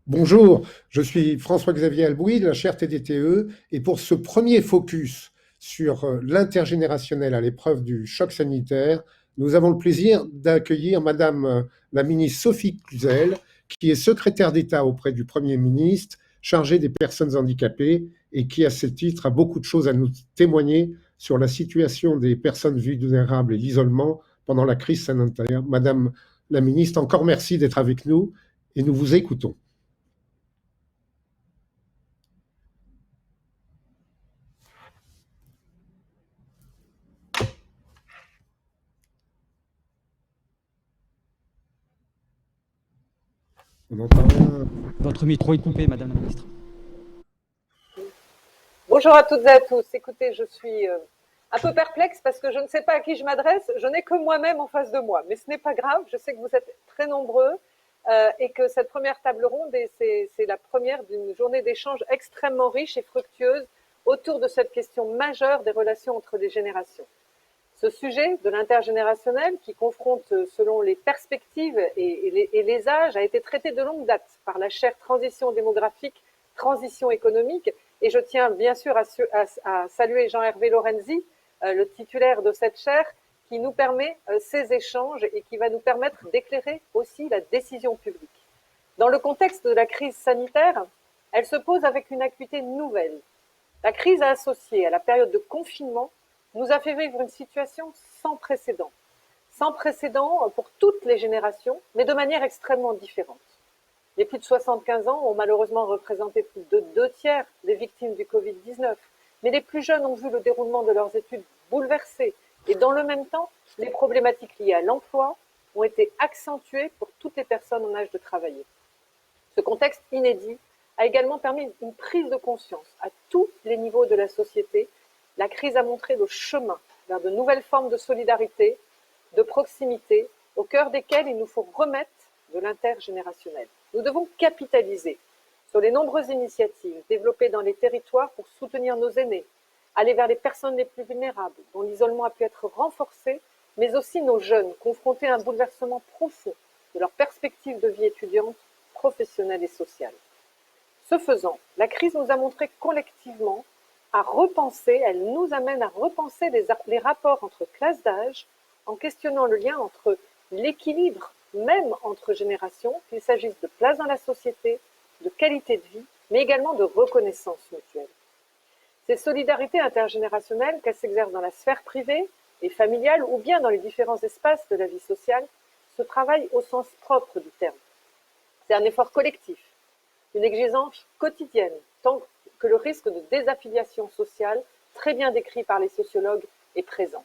Bonjour, je suis François-Xavier Albouy de la chaire TDTE et pour ce premier focus sur l'intergénérationnel à l'épreuve du choc sanitaire, nous avons le plaisir d'accueillir Madame la ministre Sophie Cluzel, qui est secrétaire d'État auprès du Premier ministre, chargée des personnes handicapées et qui, à ce titre, a beaucoup de choses à nous témoigner sur la situation des personnes vulnérables et l'isolement pendant la crise sanitaire. Madame la ministre, encore merci d'être avec nous et nous vous écoutons. On entend rien. Votre micro est coupé, Madame la Ministre. Bonjour à toutes et à tous. Écoutez, je suis un peu perplexe parce que je ne sais pas à qui je m'adresse. Je n'ai que moi-même en face de moi. Mais ce n'est pas grave. Je sais que vous êtes très nombreux et que cette première table ronde, c'est la première d'une journée d'échange extrêmement riche et fructueuse autour de cette question majeure des relations entre les générations. Ce sujet de l'intergénérationnel qui confronte selon les perspectives et les âges a été traité de longue date par la chaire transition démographique, transition économique. Et je tiens bien sûr à saluer Jean-Hervé Lorenzi, le titulaire de cette chaire, qui nous permet ces échanges et qui va nous permettre d'éclairer aussi la décision publique. Dans le contexte de la crise sanitaire, elle se pose avec une acuité nouvelle. La crise associée à la période de confinement nous a fait vivre une situation sans précédent. Sans précédent pour toutes les générations, mais de manière extrêmement différente. Les plus de 75 ans ont malheureusement représenté plus de 2/3 des victimes du Covid-19, mais les plus jeunes ont vu le déroulement de leurs études bouleversé. Et dans le même temps, les problématiques liées à l'emploi ont été accentuées pour toutes les personnes en âge de travailler. Ce contexte inédit a également permis une prise de conscience à tous les niveaux de la société. La crise a montré le chemin vers de nouvelles formes de solidarité, de proximité, au cœur desquelles il nous faut remettre de l'intergénérationnel. Nous devons capitaliser sur les nombreuses initiatives développées dans les territoires pour soutenir nos aînés, aller vers les personnes les plus vulnérables, dont l'isolement a pu être renforcé, mais aussi nos jeunes, confrontés à un bouleversement profond de leurs perspectives de vie étudiante, professionnelle et sociale. Ce faisant, la crise nous a montré collectivement à repenser, elle nous amène à repenser les rapports entre classes d'âge en questionnant le lien entre l'équilibre, même entre générations, qu'il s'agisse de place dans la société, de qualité de vie, mais également de reconnaissance mutuelle. Ces solidarités intergénérationnelles, qu'elles s'exercent dans la sphère privée et familiale ou bien dans les différents espaces de la vie sociale, se travaillent au sens propre du terme. C'est un effort collectif, une exigence quotidienne, tant que le risque de désaffiliation sociale, très bien décrit par les sociologues, est présent.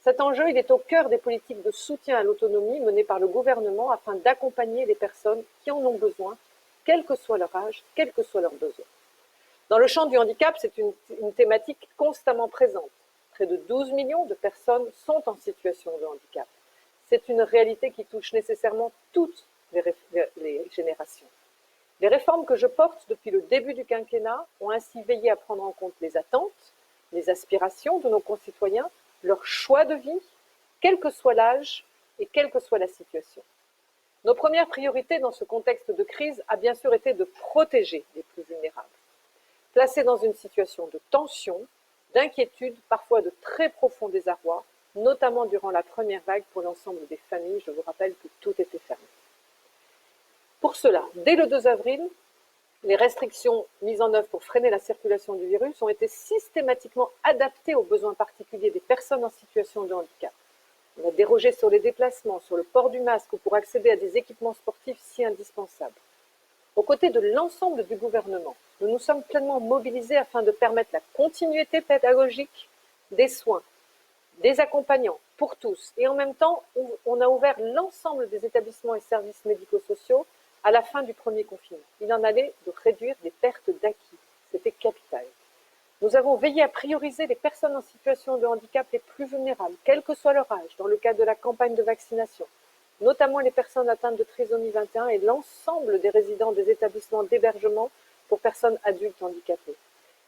Cet enjeu, il est au cœur des politiques de soutien à l'autonomie menées par le gouvernement afin d'accompagner les personnes qui en ont besoin, quel que soit leur âge, quels que soient leurs besoins. Dans le champ du handicap, c'est une thématique constamment présente. Près de 12 millions de personnes sont en situation de handicap. C'est une réalité qui touche nécessairement toutes les générations. Les réformes que je porte depuis le début du quinquennat ont ainsi veillé à prendre en compte les attentes, les aspirations de nos concitoyens, leur choix de vie, quel que soit l'âge et quelle que soit la situation. Nos premières priorités dans ce contexte de crise a bien sûr été de protéger les plus vulnérables. Placés dans une situation de tension, d'inquiétude, parfois de très profond désarroi, notamment durant la première vague pour l'ensemble des familles. Je vous rappelle que tout était fermé. Pour cela, dès le 2 avril, les restrictions mises en œuvre pour freiner la circulation du virus ont été systématiquement adaptées aux besoins particuliers des personnes en situation de handicap. On a dérogé sur les déplacements, sur le port du masque ou pour accéder à des équipements sportifs si indispensables. Aux côtés de l'ensemble du gouvernement, nous nous sommes pleinement mobilisés afin de permettre la continuité pédagogique des soins, des accompagnants pour tous. Et en même temps, on a ouvert l'ensemble des établissements et services médico-sociaux à la fin du premier confinement. Il en allait de réduire les pertes d'acquis. C'était capital. Nous avons veillé à prioriser les personnes en situation de handicap les plus vulnérables, quel que soit leur âge, dans le cadre de la campagne de vaccination, notamment les personnes atteintes de trisomie 21 et l'ensemble des résidents des établissements d'hébergement pour personnes adultes handicapées.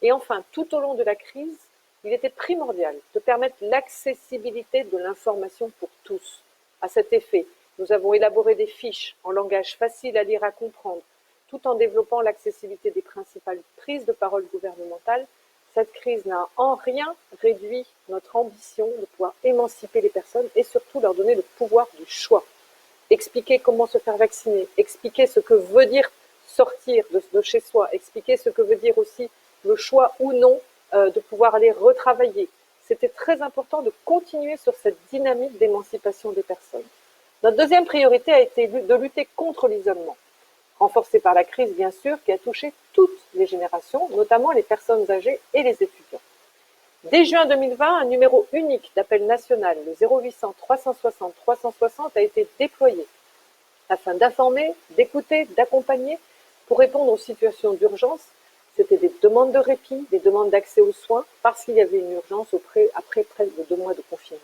Et enfin, tout au long de la crise, il était primordial de permettre l'accessibilité de l'information pour tous. À cet effet, nous avons élaboré des fiches en langage facile à lire, à comprendre, tout en développant l'accessibilité des principales prises de parole gouvernementales. Cette crise n'a en rien réduit notre ambition de pouvoir émanciper les personnes et surtout leur donner le pouvoir du choix. Expliquer comment se faire vacciner, expliquer ce que veut dire sortir de chez soi, expliquer ce que veut dire aussi le choix ou non de pouvoir aller retravailler. C'était très important de continuer sur cette dynamique d'émancipation des personnes. Notre deuxième priorité a été de lutter contre l'isolement, renforcée par la crise bien sûr, qui a touché toutes les générations, notamment les personnes âgées et les étudiants. Dès juin 2020, un numéro unique d'appel national, le 0800 360 360, a été déployé afin d'informer, d'écouter, d'accompagner pour répondre aux situations d'urgence. C'était des demandes de répit, des demandes d'accès aux soins, parce qu'il y avait une urgence après près de 2 mois de confinement.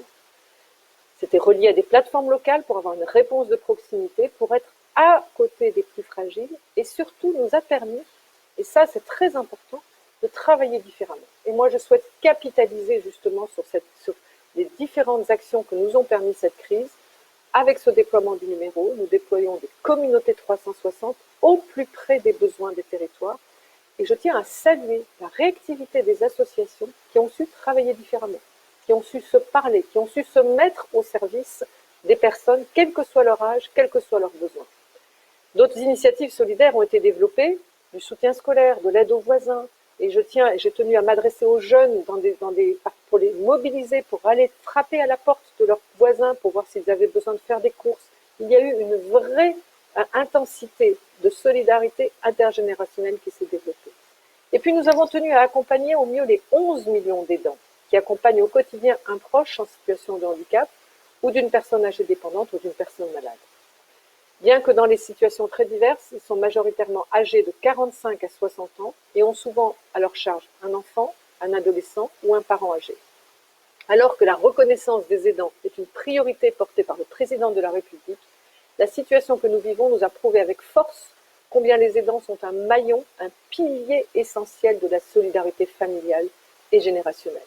C'était relié à des plateformes locales pour avoir une réponse de proximité, pour être à côté des plus fragiles, et surtout nous a permis, et ça c'est très important, de travailler différemment. Et moi je souhaite capitaliser justement sur les différentes actions que nous ont permis cette crise. Avec ce déploiement du numéro, nous déployons des communautés 360 au plus près des besoins des territoires. Et je tiens à saluer la réactivité des associations qui ont su travailler différemment, qui ont su se parler, qui ont su se mettre au service des personnes, quel que soit leur âge, quels que soient leurs besoins. D'autres initiatives solidaires ont été développées, du soutien scolaire, de l'aide aux voisins, et j'ai tenu à m'adresser aux jeunes pour les mobiliser, pour aller frapper à la porte de leurs voisins, pour voir s'ils avaient besoin de faire des courses. Il y a eu une vraie intensité de solidarité intergénérationnelle qui s'est développée. Et puis nous avons tenu à accompagner au mieux les 11 millions d'aidants qui accompagnent au quotidien un proche en situation de handicap ou d'une personne âgée dépendante ou d'une personne malade. Bien que dans les situations très diverses, ils sont majoritairement âgés de 45 à 60 ans et ont souvent à leur charge un enfant, un adolescent ou un parent âgé. Alors que la reconnaissance des aidants est une priorité portée par le président de la République, la situation que nous vivons nous a prouvé avec force combien les aidants sont un maillon, un pilier essentiel de la solidarité familiale et générationnelle.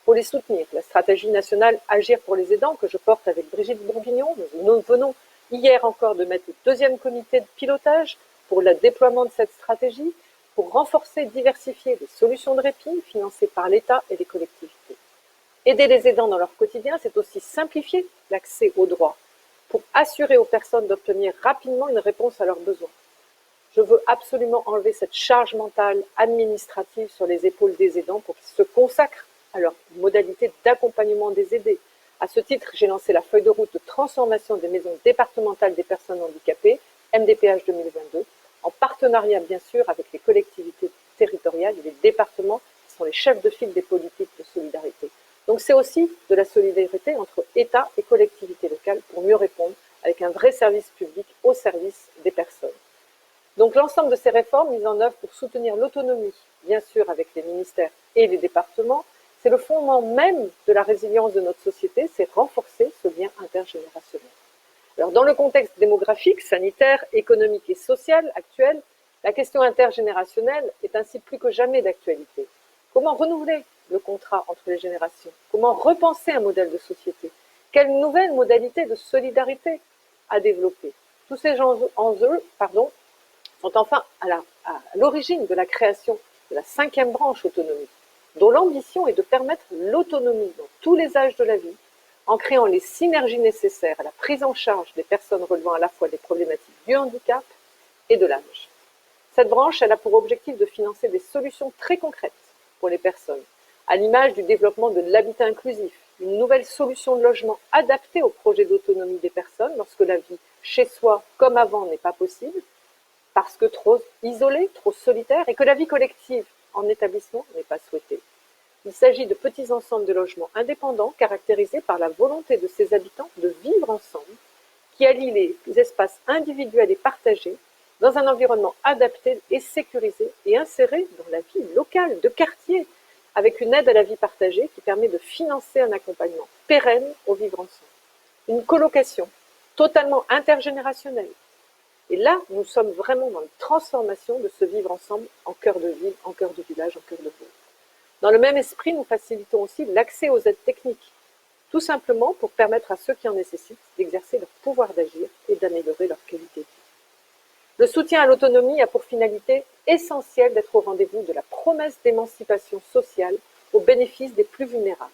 Pour les soutenir, la stratégie nationale Agir pour les aidants, que je porte avec Brigitte Bourguignon, nous venons hier encore de mettre le deuxième comité de pilotage pour le déploiement de cette stratégie, pour renforcer et diversifier les solutions de répit financées par l'État et les collectivités. Aider les aidants dans leur quotidien, c'est aussi simplifier l'accès aux droits, pour assurer aux personnes d'obtenir rapidement une réponse à leurs besoins. Je veux absolument enlever cette charge mentale administrative sur les épaules des aidants pour qu'ils se consacrent à leurs modalités d'accompagnement des aidés. À ce titre, j'ai lancé la feuille de route de transformation des maisons départementales des personnes handicapées, MDPH 2022, en partenariat bien sûr avec les collectivités territoriales et les départements qui sont les chefs de file des politiques de solidarité. Donc c'est aussi de la solidarité entre État et collectivités locales pour mieux répondre avec un vrai service public au service des personnes. Donc l'ensemble de ces réformes mises en œuvre pour soutenir l'autonomie, bien sûr avec les ministères et les départements, c'est le fondement même de la résilience de notre société, c'est renforcer ce lien intergénérationnel. Alors dans le contexte démographique, sanitaire, économique et social actuel, la question intergénérationnelle est ainsi plus que jamais d'actualité. Comment renouveler le contrat entre les générations? Comment repenser un modèle de société? Quelles nouvelles modalités de solidarité à développer? Tous ces enjeux sont enfin à l'origine de la création de la 5e branche autonomie, dont l'ambition est de permettre l'autonomie dans tous les âges de la vie, en créant les synergies nécessaires à la prise en charge des personnes relevant à la fois des problématiques du handicap et de l'âge. Cette branche, elle a pour objectif de financer des solutions très concrètes pour les personnes, à l'image du développement de l'habitat inclusif, une nouvelle solution de logement adaptée au projet d'autonomie des personnes lorsque la vie chez soi comme avant n'est pas possible, parce que trop isolée, trop solitaire, et que la vie collective en établissement n'est pas souhaitée. Il s'agit de petits ensembles de logements indépendants caractérisés par la volonté de ses habitants de vivre ensemble, qui allient les espaces individuels et partagés dans un environnement adapté et sécurisé et inséré dans la vie locale, de quartier, avec une aide à la vie partagée qui permet de financer un accompagnement pérenne au vivre ensemble. Une colocation totalement intergénérationnelle. Et là, nous sommes vraiment dans une transformation de ce vivre ensemble en cœur de ville, en cœur de village, en cœur de ville. Dans le même esprit, nous facilitons aussi l'accès aux aides techniques, tout simplement pour permettre à ceux qui en nécessitent d'exercer leur pouvoir d'agir et d'améliorer leur qualité de vie. Le soutien à l'autonomie a pour finalité essentielle d'être au rendez-vous de la promesse d'émancipation sociale au bénéfice des plus vulnérables.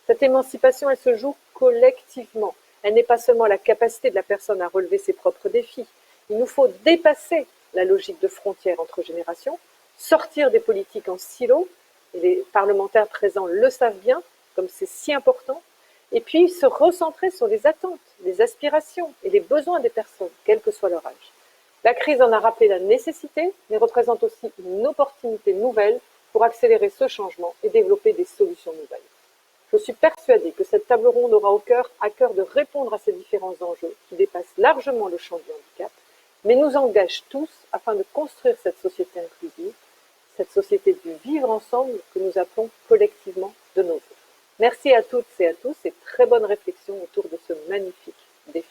Cette émancipation, elle se joue collectivement. Elle n'est pas seulement la capacité de la personne à relever ses propres défis. Il nous faut dépasser la logique de frontières entre générations, sortir des politiques en silo, et les parlementaires présents le savent bien, comme c'est si important, et puis se recentrer sur les attentes, les aspirations et les besoins des personnes, quel que soit leur âge. La crise en a rappelé la nécessité, mais représente aussi une opportunité nouvelle pour accélérer ce changement et développer des solutions nouvelles. Je suis persuadée que cette table ronde aura à cœur de répondre à ces différents enjeux qui dépassent largement le champ du handicap, mais nous engage tous afin de construire cette société inclusive, cette société du vivre ensemble que nous appelons collectivement de nos vœux. Merci à toutes et à tous et très bonne réflexion autour de ce magnifique défi.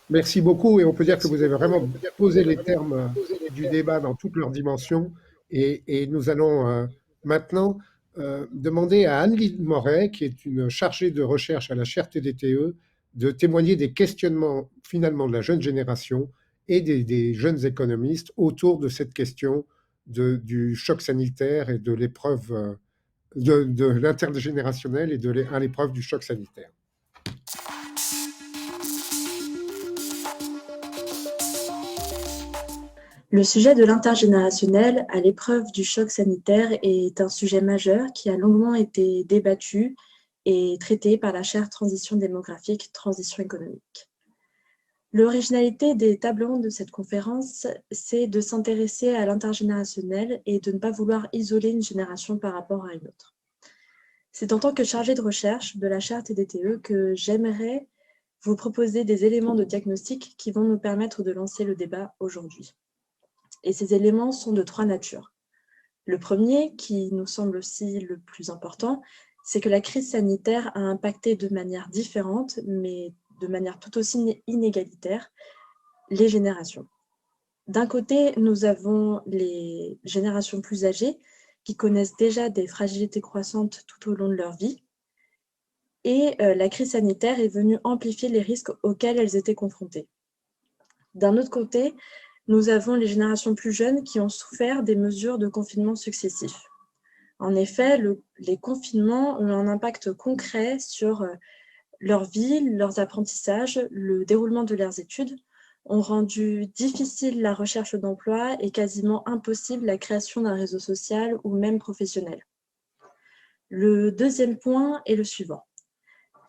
Merci beaucoup, et on peut dire que vous avez vraiment posé les termes du débat dans toutes leurs dimensions, et nous allons maintenant demander à Anne-Lise Moret, qui est une chargée de recherche à la chaire TDTE, de témoigner des questionnements finalement de la jeune génération et des jeunes économistes autour de cette question du choc sanitaire et de l'épreuve de l'intergénérationnel et à l'épreuve du choc sanitaire. Le sujet de l'intergénérationnel à l'épreuve du choc sanitaire est un sujet majeur qui a longuement été débattu et traité par la chaire Transition démographique, Transition économique. L'originalité des tables rondes de cette conférence, c'est de s'intéresser à l'intergénérationnel et de ne pas vouloir isoler une génération par rapport à une autre. C'est en tant que chargée de recherche de la chaire TDTE que j'aimerais vous proposer des éléments de diagnostic qui vont nous permettre de lancer le débat aujourd'hui. Et ces éléments sont de trois natures. Le premier, qui nous semble aussi le plus important, c'est que la crise sanitaire a impacté de manière différente, mais de manière tout aussi inégalitaire, les générations. D'un côté, nous avons les générations plus âgées qui connaissent déjà des fragilités croissantes tout au long de leur vie, et la crise sanitaire est venue amplifier les risques auxquels elles étaient confrontées. D'un autre côté, nous avons les générations plus jeunes qui ont souffert des mesures de confinement successifs. En effet, les confinements ont un impact concret sur leur vie, leurs apprentissages, le déroulement de leurs études, ont rendu difficile la recherche d'emploi et quasiment impossible la création d'un réseau social ou même professionnel. Le deuxième point est le suivant.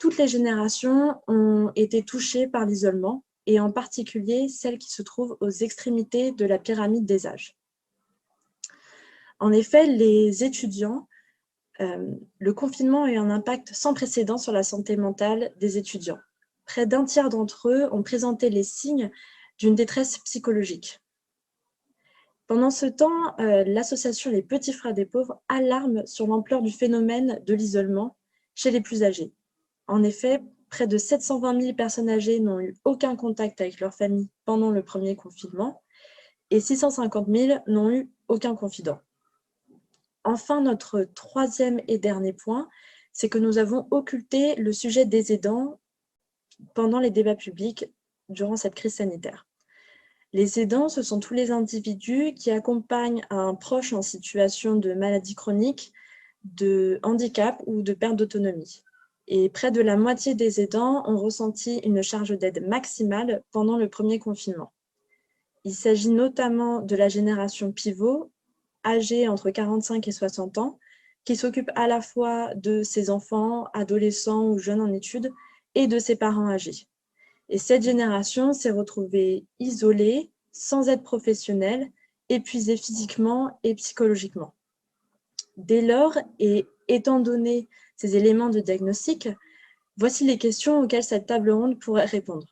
Toutes les générations ont été touchées par l'isolement, et en particulier celles qui se trouvent aux extrémités de la pyramide des âges. En effet, les étudiants, le confinement a eu un impact sans précédent sur la santé mentale des étudiants. Près d'un tiers d'entre eux ont présenté les signes d'une détresse psychologique. Pendant ce temps, l'association Les Petits Frères des Pauvres alarme sur l'ampleur du phénomène de l'isolement chez les plus âgés. En effet, près de 720 000 personnes âgées n'ont eu aucun contact avec leur famille pendant le premier confinement et 650 000 n'ont eu aucun confident. Enfin, notre troisième et dernier point, c'est que nous avons occulté le sujet des aidants pendant les débats publics durant cette crise sanitaire. Les aidants, ce sont tous les individus qui accompagnent un proche en situation de maladie chronique, de handicap ou de perte d'autonomie. Et près de la moitié des aidants ont ressenti une charge d'aide maximale pendant le premier confinement. Il s'agit notamment de la génération pivot, âgée entre 45 et 60 ans, qui s'occupe à la fois de ses enfants, adolescents ou jeunes en études, et de ses parents âgés. Et cette génération s'est retrouvée isolée, sans aide professionnelle, épuisée physiquement et psychologiquement. Dès lors, et étant donné ces éléments de diagnostic, voici les questions auxquelles cette table ronde pourrait répondre.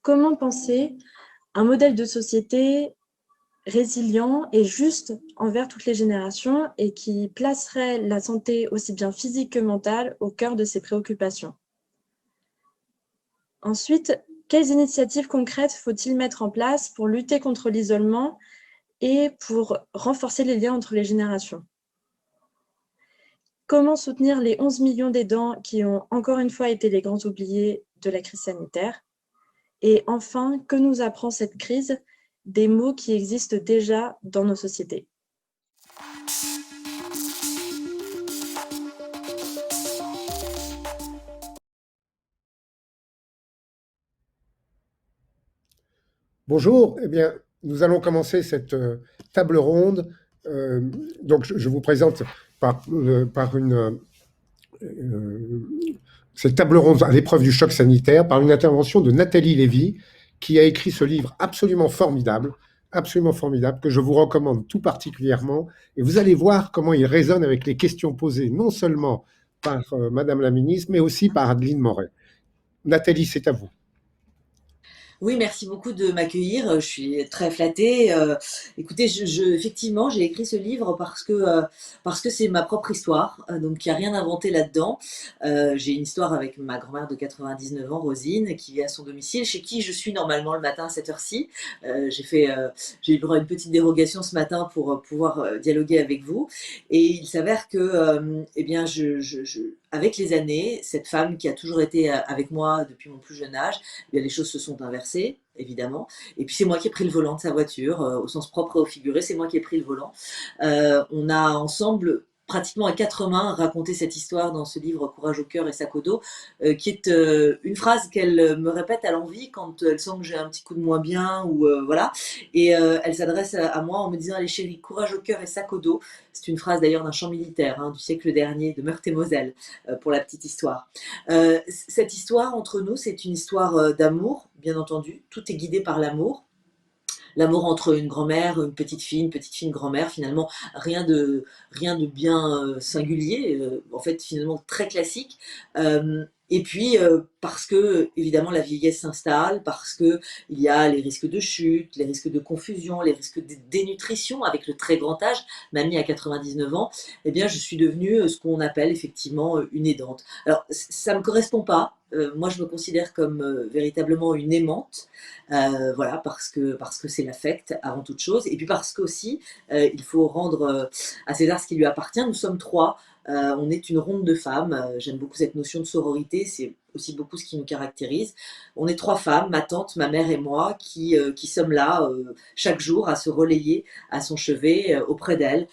Comment penser un modèle de société résilient et juste envers toutes les générations et qui placerait la santé aussi bien physique que mentale au cœur de ses préoccupations? Ensuite, quelles initiatives concrètes faut-il mettre en place pour lutter contre l'isolement et pour renforcer les liens entre les générations? Comment soutenir les 11 millions d'aidants qui ont encore une fois été les grands oubliés de la crise sanitaire? Et enfin, que nous apprend cette crise des maux qui existent déjà dans nos sociétés? Bonjour, eh bien, nous allons commencer cette table ronde. Donc, je vous présente par cette table ronde à l'épreuve du choc sanitaire par une intervention de Nathalie Lévy, qui a écrit ce livre absolument formidable, que je vous recommande tout particulièrement. Et vous allez voir comment il résonne avec les questions posées non seulement par Madame la ministre, mais aussi par Adeline Moret. Nathalie, c'est à vous. Oui, merci beaucoup de m'accueillir. Je suis très flattée. Écoutez, effectivement, j'ai écrit ce livre parce que c'est ma propre histoire. Donc, il n'y a rien inventé là-dedans. J'ai une histoire avec ma grand-mère de 99 ans, Rosine, qui vit à son domicile, chez qui je suis normalement le matin à cette heure-ci. J'ai eu le droit à une petite dérogation ce matin pour pouvoir dialoguer avec vous. Et il s'avère que, eh bien, avec les années, cette femme qui a toujours été avec moi depuis mon plus jeune âge, eh bien, les choses se sont inversées, évidemment. Et puis c'est moi qui ai pris le volant de sa voiture, au sens propre et au figuré, c'est moi qui ai pris le volant. On a ensemble, pratiquement à quatre mains, raconté cette histoire dans ce livre Courage au cœur et sac au dos, qui est une phrase qu'elle me répète à l'envi quand elle sent que j'ai un petit coup de moins bien, ou voilà. Et elle s'adresse à moi en me disant: allez chérie, courage au cœur et sac au dos. C'est une phrase d'ailleurs d'un chant militaire du siècle dernier, de Meurthe-et-Moselle, pour la petite histoire. Cette histoire entre nous, c'est une histoire d'amour, bien entendu. Tout est guidé par l'amour. L'amour entre une grand-mère, une petite fille, une grand-mère, finalement, rien de bien singulier, en fait, finalement, très classique. Et puis, parce que, évidemment, la vieillesse s'installe, parce que il y a les risques de chute, les risques de confusion, les risques de dénutrition avec le très grand âge. Mamie a 99 ans, eh bien, je suis devenue ce qu'on appelle effectivement une aidante. Alors, ça ne me correspond pas. Moi, je me considère comme véritablement une aimante, voilà, parce que c'est l'affect avant toute chose, et puis parce qu'aussi, il faut rendre à César ce qui lui appartient. Nous sommes trois. On est une ronde de femmes. J'aime beaucoup cette notion de sororité, c'est aussi beaucoup ce qui nous caractérise. On est trois femmes, ma tante, ma mère et moi, qui sommes là chaque jour à se relayer à son chevet, auprès d'elle.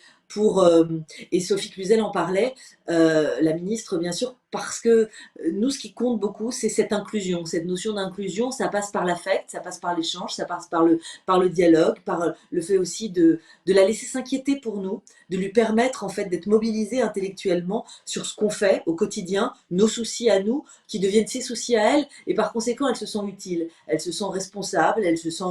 Et Sophie Cluzel en parlait, la ministre, bien sûr, parce que nous, ce qui compte beaucoup, c'est cette inclusion. Cette notion d'inclusion, ça passe par l'affect, ça passe par l'échange, ça passe par le dialogue, par le fait aussi de la laisser s'inquiéter pour nous, de lui permettre en fait d'être mobilisée intellectuellement sur ce qu'on fait au quotidien, nos soucis à nous, qui deviennent ses soucis à elle, et par conséquent, elle se sent utile, elle se sent responsable, elle se sent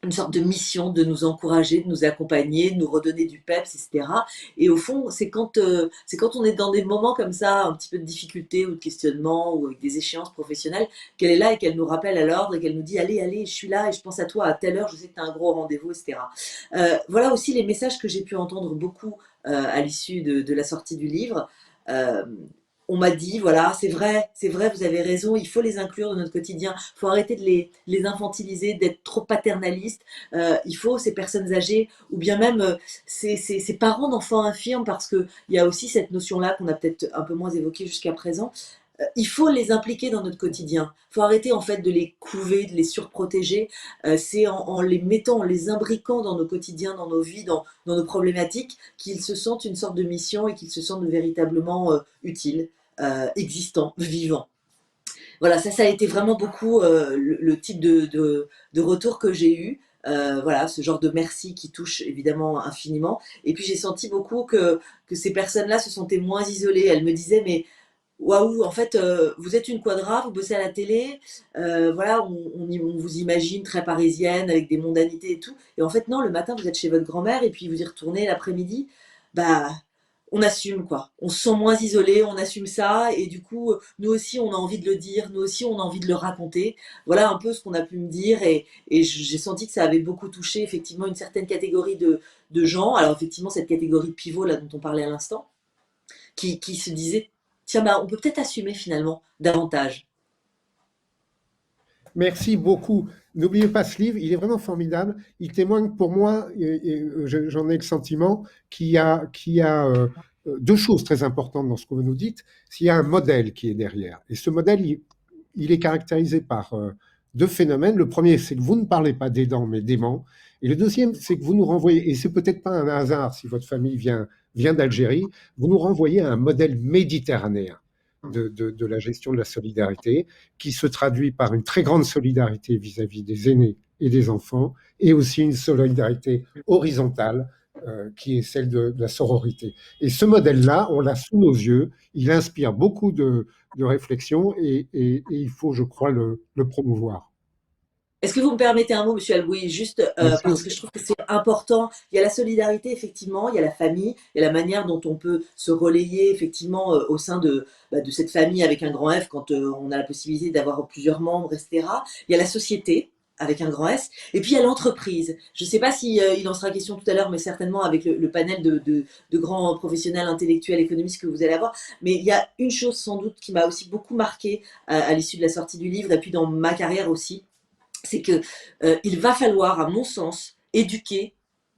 une sorte de mission de nous encourager, de nous accompagner, de nous redonner du peps, etc. Et au fond, c'est quand on est dans des moments comme ça, un petit peu de difficulté ou de questionnement ou avec des échéances professionnelles, qu'elle est là et qu'elle nous rappelle à l'ordre et qu'elle nous dit: allez, allez, je suis là et je pense à toi à telle heure, je sais que tu as un gros rendez-vous, etc. Voilà aussi les messages que j'ai pu entendre beaucoup à l'issue de la sortie du livre. On m'a dit, voilà, c'est vrai, vous avez raison, il faut les inclure dans notre quotidien, il faut arrêter de les infantiliser, d'être trop paternaliste, il faut ces personnes âgées, ou bien même ces parents d'enfants infirmes, parce qu'il y a aussi cette notion-là qu'on a peut-être un peu moins évoquée jusqu'à présent. Il faut les impliquer dans notre quotidien. Il faut arrêter en fait de les couver, de les surprotéger. C'est en les mettant, en les imbriquant dans nos quotidiens, dans nos vies, dans nos problématiques, qu'ils se sentent une sorte de mission et qu'ils se sentent véritablement utiles, existants, vivants. Voilà, ça a été vraiment beaucoup le type de retour que j'ai eu. Voilà, ce genre de merci qui touche évidemment infiniment. Et puis j'ai senti beaucoup que ces personnes-là se sentaient moins isolées. Elles me disaient: mais waouh, en fait, vous êtes une quadra, vous bossez à la télé, voilà, on vous imagine très parisienne, avec des mondanités et tout. Et en fait, non, le matin, vous êtes chez votre grand-mère et puis vous y retournez l'après-midi. Bah, on assume, quoi. On se sent moins isolé, on assume ça. Et du coup, nous aussi, on a envie de le dire, nous aussi, on a envie de le raconter. Voilà un peu ce qu'on a pu me dire. Et j'ai senti que ça avait beaucoup touché, effectivement, une certaine catégorie de gens. Alors, effectivement, cette catégorie pivot, là, dont on parlait à l'instant, qui se disait: tiens, bah, on peut peut-être assumer finalement davantage. Merci beaucoup. N'oubliez pas ce livre, il est vraiment formidable. Il témoigne pour moi, et j'en ai le sentiment, qui a deux choses très importantes dans ce que vous nous dites. S'il y a un modèle qui est derrière, et ce modèle, il est caractérisé par deux phénomènes. Le premier, c'est que vous ne parlez pas d'aidants, mais d'aimants. Et le deuxième, c'est que vous nous renvoyez, et c'est peut-être pas un hasard si votre famille vient d'Algérie, vous nous renvoyez à un modèle méditerranéen de la gestion de la solidarité, qui se traduit par une très grande solidarité vis-à-vis des aînés et des enfants, et aussi une solidarité horizontale, qui est celle de la sororité. Et ce modèle-là, on l'a sous nos yeux, il inspire beaucoup de réflexion et il faut, je crois, le promouvoir. Est-ce que vous me permettez un mot, Monsieur Alboui, juste Bien sûr. parce que je trouve que c'est important. Il y a la solidarité, effectivement, il y a la famille, il y a la manière dont on peut se relayer, effectivement, au sein de cette famille avec un grand F quand on a la possibilité d'avoir plusieurs membres, etc. Il y a la société avec un grand S, et puis il y a l'entreprise. Je ne sais pas si il en sera question tout à l'heure, mais certainement avec le panel de grands professionnels intellectuels, économistes que vous allez avoir. Mais il y a une chose sans doute qui m'a aussi beaucoup marqué à l'issue de la sortie du livre, et puis dans ma carrière aussi, c'est que il va falloir, à mon sens, éduquer,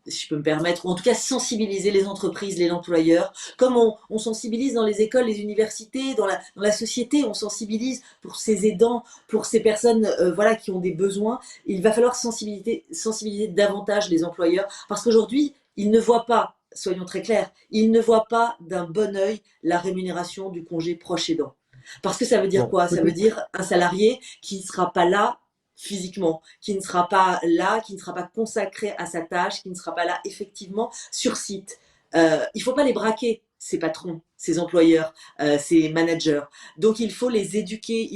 si je peux me permettre, ou en tout cas sensibiliser les entreprises, les employeurs, comme on sensibilise dans les écoles, les universités, dans la société, on sensibilise pour ces aidants, pour ces personnes voilà, qui ont des besoins. Il va falloir sensibiliser davantage les employeurs, parce qu'aujourd'hui, ils ne voient pas, soyons très clairs, ils ne voient pas d'un bon œil la rémunération du congé proche aidant. Parce que ça veut dire Bon, quoi? Ça veut dire un salarié qui ne sera pas là physiquement, qui ne sera pas là, qui ne sera pas consacré à sa tâche, qui ne sera pas là effectivement sur site. Il ne faut pas les braquer, ces patrons, ces employeurs, ces managers. Donc il faut les éduquer,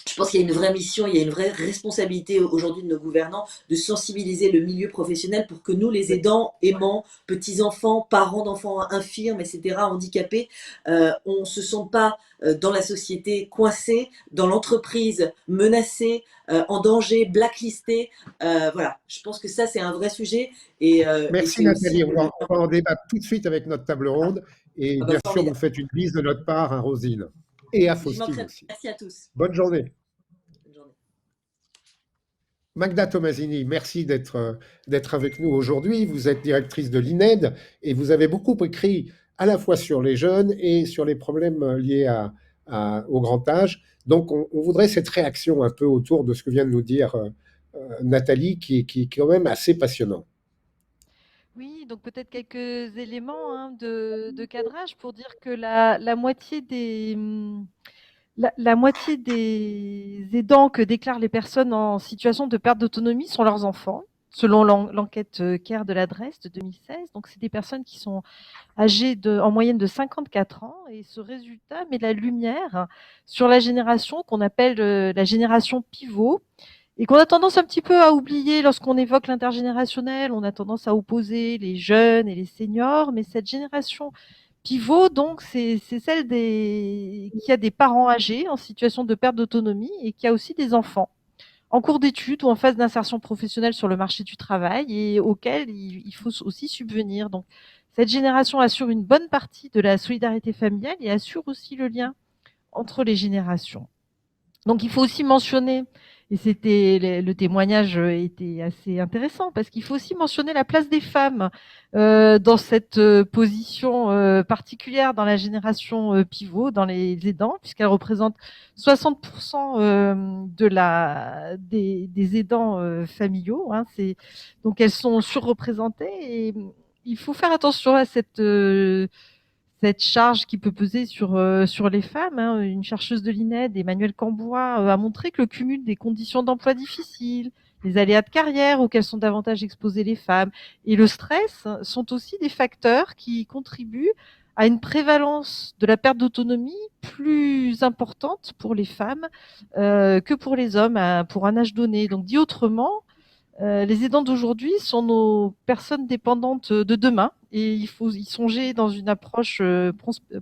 je pense qu'il y a une vraie mission, il y a une vraie responsabilité aujourd'hui de nos gouvernants de sensibiliser le milieu professionnel pour que nous, les aidants, aimants, petits-enfants, parents d'enfants infirmes, etc., handicapés, on ne se sente pas dans la société coincés, dans l'entreprise menacés, en danger, blacklistés. Voilà, je pense que ça, c'est un vrai sujet. Et merci c'est aussi... Nathalie, on va en débattre tout de suite avec notre table ronde. Et Ah bah, bien sûr, vous formidable. faites une bise de notre part à Rosine et à J'y Faustine manquerai pas. aussi. Merci à tous. Bonne journée. Bonne journée. Magda Tomasini, merci d'être avec nous aujourd'hui. Vous êtes directrice de l'INED et vous avez beaucoup écrit à la fois sur les jeunes et sur les problèmes liés au grand âge. Donc, on voudrait cette réaction un peu autour de ce que vient de nous dire Nathalie, qui est quand même assez passionnant. Oui, donc peut-être quelques éléments hein, de cadrage pour dire que la moitié la moitié des aidants que déclarent les personnes en situation de perte d'autonomie sont leurs enfants, selon l'enquête CARE de l'adresse de 2016. Donc c'est des personnes qui sont âgées en moyenne de 54 ans. Et ce résultat met la lumière sur la génération qu'on appelle la génération pivot, et qu'on a tendance un petit peu à oublier lorsqu'on évoque l'intergénérationnel. On a tendance à opposer les jeunes et les seniors, mais cette génération pivot, donc, c'est celle qui a des parents âgés en situation de perte d'autonomie et qui a aussi des enfants en cours d'études ou en phase d'insertion professionnelle sur le marché du travail et auxquels il faut aussi subvenir. Donc, cette génération assure une bonne partie de la solidarité familiale et assure aussi le lien entre les générations. Donc il faut aussi mentionner, et le témoignage était assez intéressant, parce qu'il faut aussi mentionner la place des femmes dans cette position particulière dans la génération pivot, dans les aidants, puisqu'elles représentent 60% des aidants familiaux. Hein, donc elles sont surreprésentées, et il faut faire attention à cette charge qui peut peser sur les femmes. Hein. Une chercheuse de l'INED, Emmanuelle Cambois, a montré que le cumul des conditions d'emploi difficiles, les aléas de carrière auxquels sont davantage exposées les femmes et le stress sont aussi des facteurs qui contribuent à une prévalence de la perte d'autonomie plus importante pour les femmes que pour les hommes pour un âge donné. Donc dit autrement, les aidants d'aujourd'hui sont nos personnes dépendantes de demain, et il faut y songer dans une approche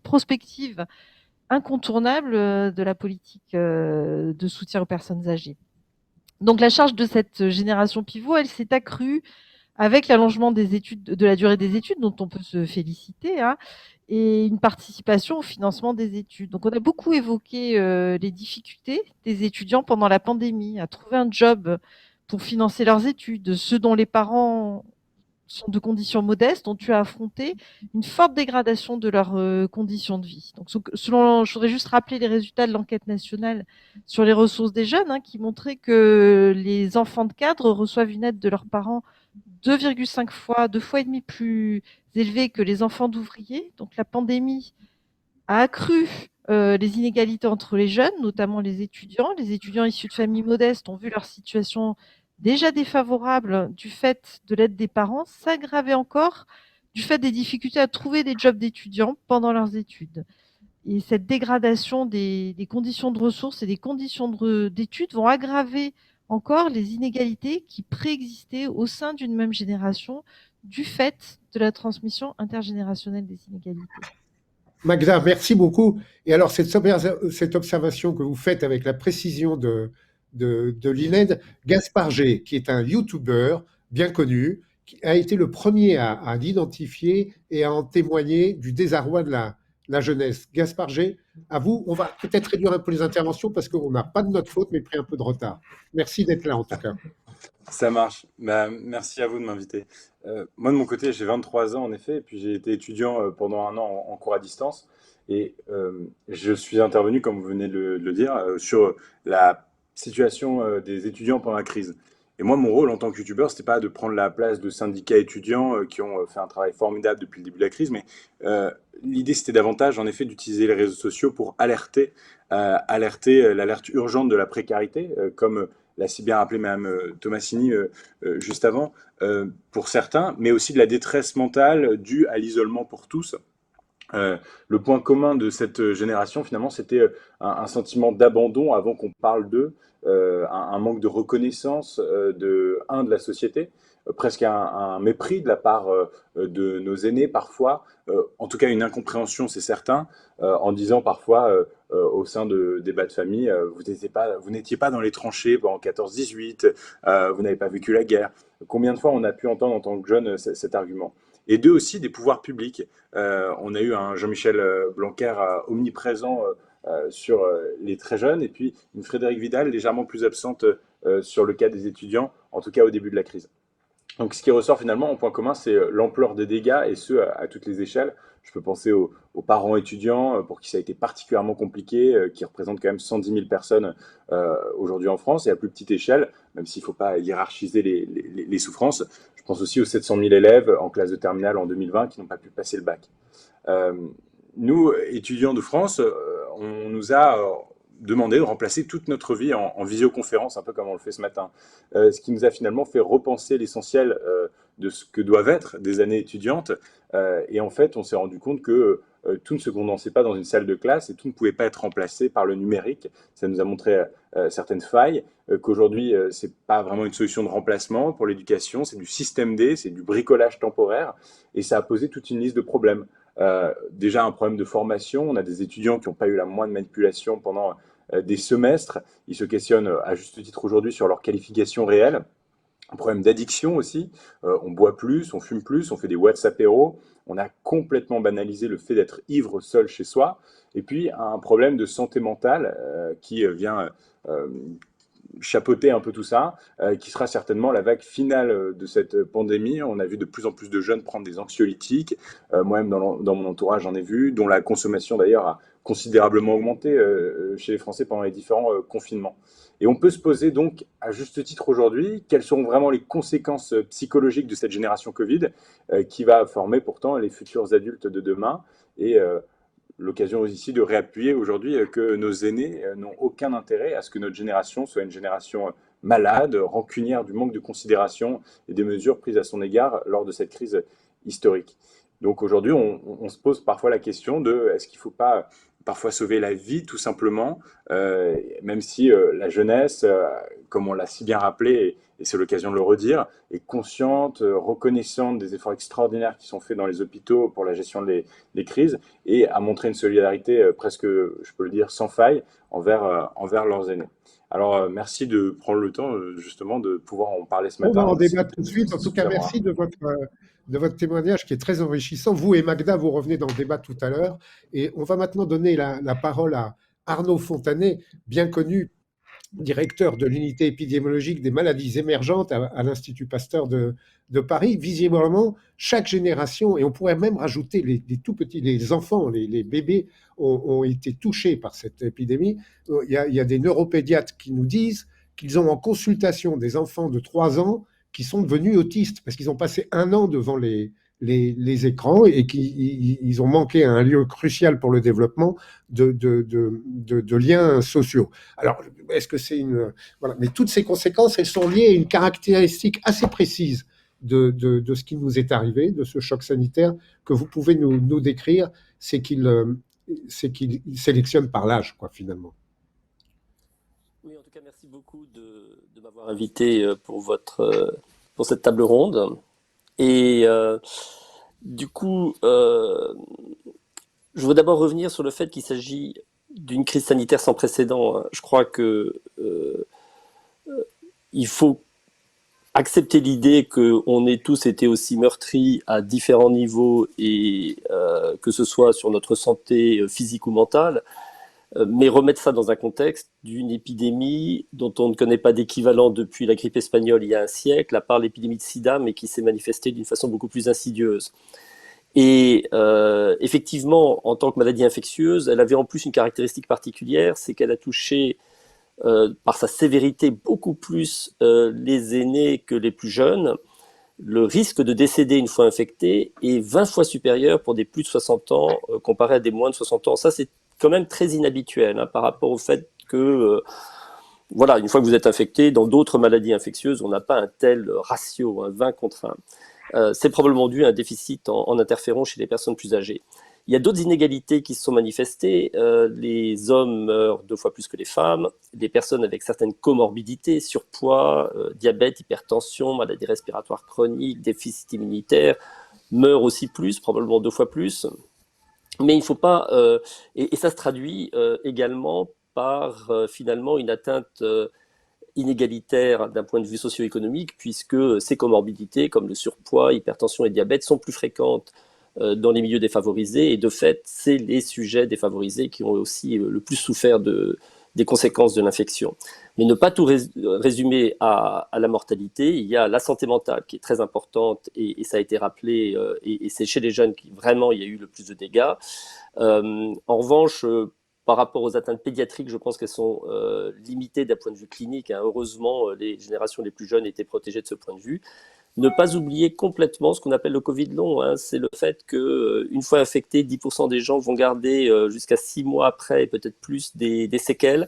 prospective incontournable de la politique de soutien aux personnes âgées. Donc la charge de cette génération pivot, elle s'est accrue avec l'allongement de la durée des études, dont on peut se féliciter, hein, et une participation au financement des études. Donc on a beaucoup évoqué les difficultés des étudiants pendant la pandémie à trouver un job pour financer leurs études, ceux dont les parents sont de conditions modestes ont eu à affronter une forte dégradation de leurs conditions de vie. Donc, je voudrais juste rappeler les résultats de l'enquête nationale sur les ressources des jeunes, qui montraient que les enfants de cadre reçoivent une aide de leurs parents 2,5 fois, 2,5 fois plus élevée que les enfants d'ouvriers. Donc, la pandémie a accru les inégalités entre les jeunes, notamment les étudiants. Les étudiants issus de familles modestes ont vu leur situation déjà défavorable du fait de l'aide des parents s'aggraver encore du fait des difficultés à trouver des jobs d'étudiants pendant leurs études. Et cette dégradation des conditions de ressources et des conditions d'études vont aggraver encore les inégalités qui préexistaient au sein d'une même génération du fait de la transmission intergénérationnelle des inégalités. Magda, merci beaucoup. Et alors, cette observation que vous faites avec la précision de l'INED, Gaspard G, qui est un YouTuber bien connu, qui a été le premier à l'identifier et à en témoigner du désarroi de la jeunesse. Gaspard G, à vous, on va peut-être réduire un peu les interventions parce qu'on n'a pas de notre faute, mais pris un peu de retard. Merci d'être là, en tout cas. Ça marche. Bah, merci à vous de m'inviter. Moi, de mon côté, j'ai 23 ans en effet, et puis j'ai été étudiant pendant un an en cours à distance. Et je suis intervenu, comme vous venez de le dire, sur la situation des étudiants pendant la crise. Et moi, mon rôle en tant que youtubeur, c'était pas de prendre la place de syndicats étudiants qui ont fait un travail formidable depuis le début de la crise, mais l'idée, c'était davantage, en effet, d'utiliser les réseaux sociaux pour alerter l'alerte urgente de la précarité, comme l'a si bien rappelé Mme Tomassini juste avant, pour certains, mais aussi de la détresse mentale due à l'isolement pour tous. Le point commun de cette génération, finalement, c'était un sentiment d'abandon avant qu'on parle d'eux, un manque de reconnaissance de la société, presque un mépris de la part de nos aînés parfois, en tout cas une incompréhension, c'est certain, en disant parfois au sein de débats de famille, vous n'étiez pas dans les tranchées pendant 14-18, vous n'avez pas vécu la guerre. Combien de fois on a pu entendre en tant que jeune cet argument? Et deux aussi des pouvoirs publics. On a eu un Jean-Michel Blanquer omniprésent sur les très jeunes, et puis une Frédérique Vidal légèrement plus absente sur le cas des étudiants, en tout cas au début de la crise. Donc ce qui ressort finalement en point commun, c'est l'ampleur des dégâts, et ce à toutes les échelles. Je peux penser aux parents étudiants pour qui ça a été particulièrement compliqué, qui représentent quand même 110 000 personnes aujourd'hui en France, et à plus petite échelle, même s'il ne faut pas hiérarchiser les souffrances. Je pense aussi aux 700 000 élèves en classe de terminale en 2020 qui n'ont pas pu passer le bac. Nous, étudiants de France, on nous a demandé de remplacer toute notre vie en visioconférence, un peu comme on le fait ce matin. Ce qui nous a finalement fait repenser l'essentiel de ce que doivent être des années étudiantes. Et en fait, on s'est rendu compte que tout ne se condensait pas dans une salle de classe et tout ne pouvait pas être remplacé par le numérique. Ça nous a montré certaines failles, qu'aujourd'hui, c'est pas vraiment une solution de remplacement pour l'éducation, c'est du système D, c'est du bricolage temporaire, et ça a posé toute une liste de problèmes. Déjà un problème de formation, on a des étudiants qui n'ont pas eu la moindre manipulation pendant des semestres, ils se questionnent à juste titre aujourd'hui sur leur qualification réelle. Un problème d'addiction aussi, on boit plus, on fume plus, on fait des WhatsApp-apéros, on a complètement banalisé le fait d'être ivre seul chez soi, et puis un problème de santé mentale qui vient chapeauter un peu tout ça, qui sera certainement la vague finale de cette pandémie. On a vu de plus en plus de jeunes prendre des anxiolytiques, moi-même dans mon entourage j'en ai vu, dont la consommation d'ailleurs a considérablement augmenté chez les Français pendant les différents confinements. Et on peut se poser donc, à juste titre aujourd'hui, quelles seront vraiment les conséquences psychologiques de cette génération Covid qui va former pourtant les futurs adultes de demain, et l'occasion ici de réappuyer aujourd'hui que nos aînés n'ont aucun intérêt à ce que notre génération soit une génération malade, rancunière du manque de considération et des mesures prises à son égard lors de cette crise historique. Donc aujourd'hui, on se pose parfois la question de est-ce qu'il ne faut pas parfois sauver la vie tout simplement, même si la jeunesse, comme on l'a si bien rappelé, et c'est l'occasion de le redire, est consciente, reconnaissante des efforts extraordinaires qui sont faits dans les hôpitaux pour la gestion des crises, et a montré une solidarité presque, je peux le dire, sans faille envers leurs aînés. Alors merci de prendre le temps justement de pouvoir en parler ce matin. On va en débattre tout de suite. En tout cas, merci de votre témoignage qui est très enrichissant. Vous et Magda, vous revenez dans le débat tout à l'heure. Et on va maintenant donner la parole à Arnaud Fontanet, bien connu directeur de l'unité épidémiologique des maladies émergentes à l'Institut Pasteur de Paris. Visiblement, chaque génération, et on pourrait même rajouter les tout petits, les enfants, les bébés, ont été touchés par cette épidémie. Il y a des neuropédiatres qui nous disent qu'ils ont en consultation des enfants de 3 ans qui sont devenus autistes parce qu'ils ont passé 1 an devant les écrans et qu'ils ont manqué à un lieu crucial pour le développement de liens sociaux. Alors, est-ce que c'est une... Voilà. Mais toutes ces conséquences, elles sont liées à une caractéristique assez précise de ce qui nous est arrivé, de ce choc sanitaire que vous pouvez nous décrire, c'est qu'il sélectionne par l'âge, quoi, finalement. Oui, en tout cas, merci beaucoup de m'avoir invité pour cette table ronde. Et du coup, je voudrais d'abord revenir sur le fait qu'il s'agit d'une crise sanitaire sans précédent. Je crois que il faut accepter l'idée qu'on ait tous été aussi meurtris à différents niveaux et que ce soit sur notre santé physique ou mentale, mais remettre ça dans un contexte d'une épidémie dont on ne connaît pas d'équivalent depuis la grippe espagnole il y a un siècle, à part l'épidémie de sida, mais qui s'est manifestée d'une façon beaucoup plus insidieuse. Et effectivement, en tant que maladie infectieuse, elle avait en plus une caractéristique particulière, c'est qu'elle a touché par sa sévérité beaucoup plus les aînés que les plus jeunes. Le risque de décéder une fois infecté est 20 fois supérieur pour des plus de 60 ans comparé à des moins de 60 ans. Ça, c'est quand même très inhabituel par rapport au fait que, voilà, une fois que vous êtes infecté, dans d'autres maladies infectieuses, on n'a pas un tel ratio, 20 contre 1. C'est probablement dû à un déficit en interféron chez les personnes plus âgées. Il y a d'autres inégalités qui se sont manifestées. Les hommes meurent 2 fois plus que les femmes. Les personnes avec certaines comorbidités, surpoids, diabète, hypertension, maladies respiratoires chroniques, déficit immunitaire, meurent aussi plus, probablement 2 fois plus. Mais il ne faut pas... et ça se traduit également par finalement une atteinte inégalitaire d'un point de vue socio-économique, puisque ces comorbidités, comme le surpoids, hypertension et diabète, sont plus fréquentes dans les milieux défavorisés, et de fait, c'est les sujets défavorisés qui ont aussi le plus souffert des conséquences de l'infection. Mais ne pas tout résumer à la mortalité, il y a la santé mentale qui est très importante, et ça a été rappelé, et c'est chez les jeunes qui vraiment il y a eu le plus de dégâts. En revanche, par rapport aux atteintes pédiatriques, je pense qu'elles sont limitées d'un point de vue clinique. Heureusement, les générations les plus jeunes étaient protégées de ce point de vue. Ne pas oublier complètement ce qu'on appelle le Covid long. C'est le fait qu'une fois infecté, 10% des gens vont garder jusqu'à 6 mois après, et peut-être plus, des séquelles.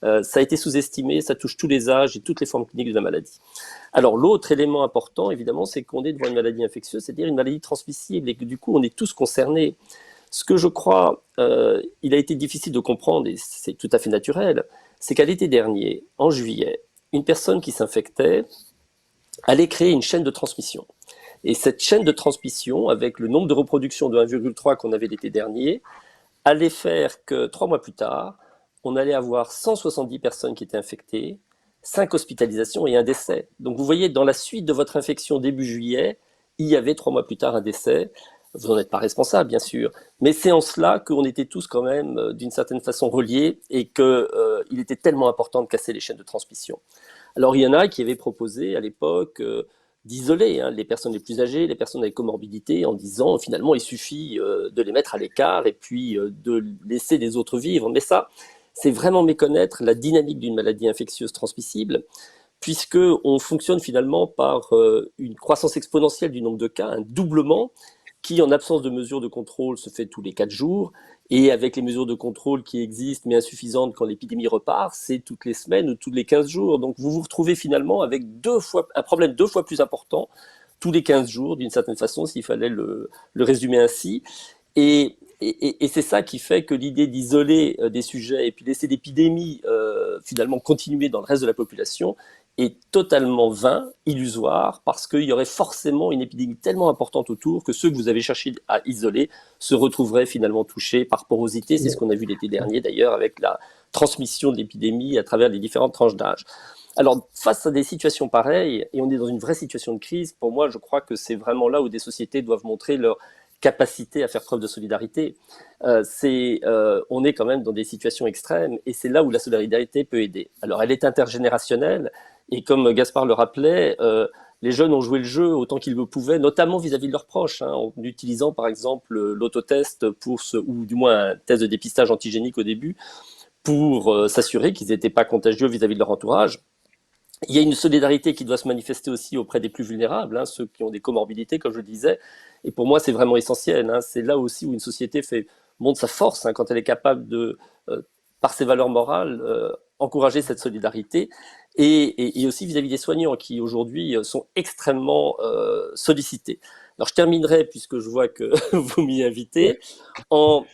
Ça a été sous-estimé, ça touche tous les âges et toutes les formes cliniques de la maladie. Alors l'autre élément important, évidemment, c'est qu'on est devant une maladie infectieuse, c'est-à-dire une maladie transmissible, et que du coup, on est tous concernés. Ce que je crois, il a été difficile de comprendre, et c'est tout à fait naturel, c'est qu'à l'été dernier, en juillet, une personne qui s'infectait allait créer une chaîne de transmission. Et cette chaîne de transmission, avec le nombre de reproductions de 1,3 qu'on avait l'été dernier, allait faire que 3 mois plus tard, on allait avoir 170 personnes qui étaient infectées, 5 hospitalisations et un décès. Donc vous voyez, dans la suite de votre infection début juillet, il y avait 3 mois plus tard un décès. Vous n'en êtes pas responsable, bien sûr, mais c'est en cela qu'on était tous quand même, d'une certaine façon, reliés, et qu'il était tellement important de casser les chaînes de transmission. Alors, il y en a qui avaient proposé à l'époque d'isoler les personnes les plus âgées, les personnes avec comorbidité, en disant finalement il suffit de les mettre à l'écart et puis de laisser les autres vivre. Mais ça, c'est vraiment méconnaître la dynamique d'une maladie infectieuse transmissible, puisqu'on fonctionne finalement par une croissance exponentielle du nombre de cas, un doublement, qui, en absence de mesures de contrôle, se fait tous les 4 jours, et avec les mesures de contrôle qui existent, mais insuffisantes quand l'épidémie repart, c'est toutes les semaines ou tous les 15 jours. Donc vous vous retrouvez finalement avec un problème 2 fois plus important, tous les 15 jours, d'une certaine façon, s'il fallait le résumer ainsi. Et c'est ça qui fait que l'idée d'isoler des sujets et puis laisser l'épidémie finalement continuer dans le reste de la population est totalement vain, illusoire, parce qu'il y aurait forcément une épidémie tellement importante autour que ceux que vous avez cherché à isoler se retrouveraient finalement touchés par porosité. C'est ce qu'on a vu l'été dernier d'ailleurs avec la transmission de l'épidémie à travers les différentes tranches d'âge. Alors, face à des situations pareilles, et on est dans une vraie situation de crise, pour moi, je crois que c'est vraiment là où des sociétés doivent montrer leur capacité à faire preuve de solidarité. On est quand même dans des situations extrêmes et c'est là où la solidarité peut aider. Alors, elle est intergénérationnelle et comme Gaspard le rappelait, les jeunes ont joué le jeu autant qu'ils le pouvaient, notamment vis-à-vis de leurs proches, en utilisant par exemple l'autotest ou du moins un test de dépistage antigénique au début pour s'assurer qu'ils n'étaient pas contagieux vis-à-vis de leur entourage. Il y a une solidarité qui doit se manifester aussi auprès des plus vulnérables, ceux qui ont des comorbidités, comme je le disais. Et pour moi, c'est vraiment essentiel. C'est là aussi où une société montre sa force quand elle est capable de, par ses valeurs morales, encourager cette solidarité. Et aussi vis-à-vis des soignants qui aujourd'hui sont extrêmement sollicités. Alors je terminerai, puisque je vois que vous m'y invitez, en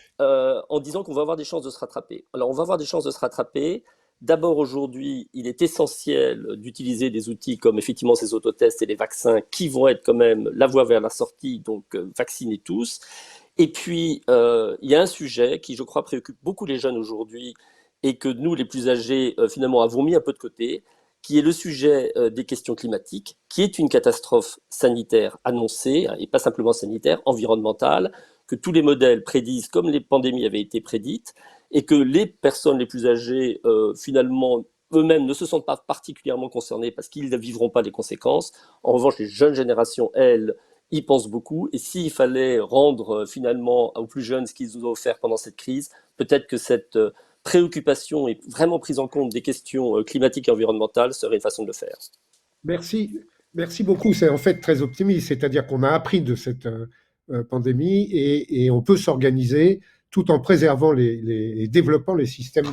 disant qu'on va avoir des chances de se rattraper. Alors on va avoir des chances de se rattraper. D'abord, aujourd'hui, il est essentiel d'utiliser des outils comme effectivement ces autotests et les vaccins qui vont être quand même la voie vers la sortie, donc vaccinez tous. Et puis, il y a un sujet qui, je crois, préoccupe beaucoup les jeunes aujourd'hui et que nous, les plus âgés, finalement, avons mis un peu de côté, qui est le sujet des questions climatiques, qui est une catastrophe sanitaire annoncée, et pas simplement sanitaire, environnementale, que tous les modèles prédisent, comme les pandémies avaient été prédites, et que les personnes les plus âgées, finalement, eux-mêmes ne se sentent pas particulièrement concernés parce qu'ils ne vivront pas les conséquences. En revanche, les jeunes générations, elles, y pensent beaucoup. Et s'il fallait rendre finalement aux plus jeunes ce qu'ils nous ont offert pendant cette crise, peut-être que cette préoccupation et vraiment prise en compte des questions climatiques et environnementales serait une façon de le faire. Merci, merci beaucoup. C'est en fait très optimiste, c'est-à-dire qu'on a appris de cette pandémie et on peut s'organiser tout en préservant et développant les systèmes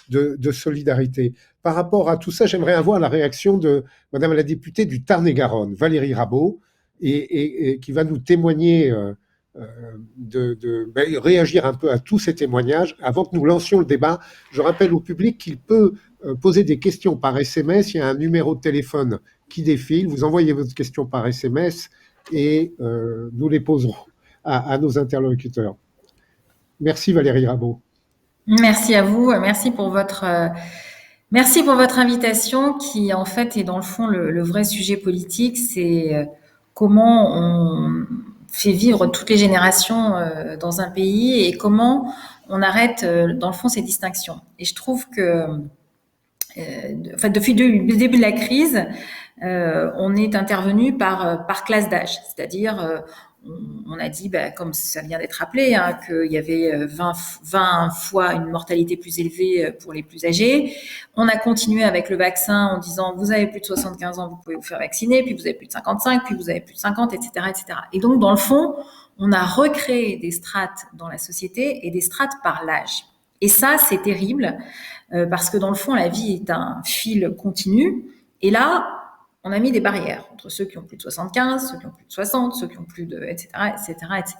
de solidarité. Par rapport à tout ça, j'aimerais avoir la réaction de Madame la députée du Tarn-et-Garonne, Valérie Rabault, et qui va nous témoigner, réagir un peu à tous ces témoignages. Avant que nous lancions le débat, je rappelle au public qu'il peut poser des questions par SMS. Il y a un numéro de téléphone qui défile. Vous envoyez votre question par SMS et nous les poserons à nos interlocuteurs. Merci Valérie Rabault. Merci à vous, merci pour votre invitation qui en fait est dans le fond le vrai sujet politique, c'est comment on fait vivre toutes les générations dans un pays et comment on arrête dans le fond ces distinctions. Et je trouve que depuis le début de la crise, on est intervenu par classe d'âge, c'est-à-dire on a dit, comme ça vient d'être rappelé, qu'il y avait 20 fois une mortalité plus élevée pour les plus âgés. On a continué avec le vaccin en disant, vous avez plus de 75 ans, vous pouvez vous faire vacciner, puis vous avez plus de 55, puis vous avez plus de 50, etc., etc. Et donc, dans le fond, on a recréé des strates dans la société et des strates par l'âge. Et ça, c'est terrible, parce que dans le fond, la vie est un fil continu. Et là, on a mis des barrières entre ceux qui ont plus de 75, ceux qui ont plus de 60, ceux qui ont plus de, etc., etc., etc.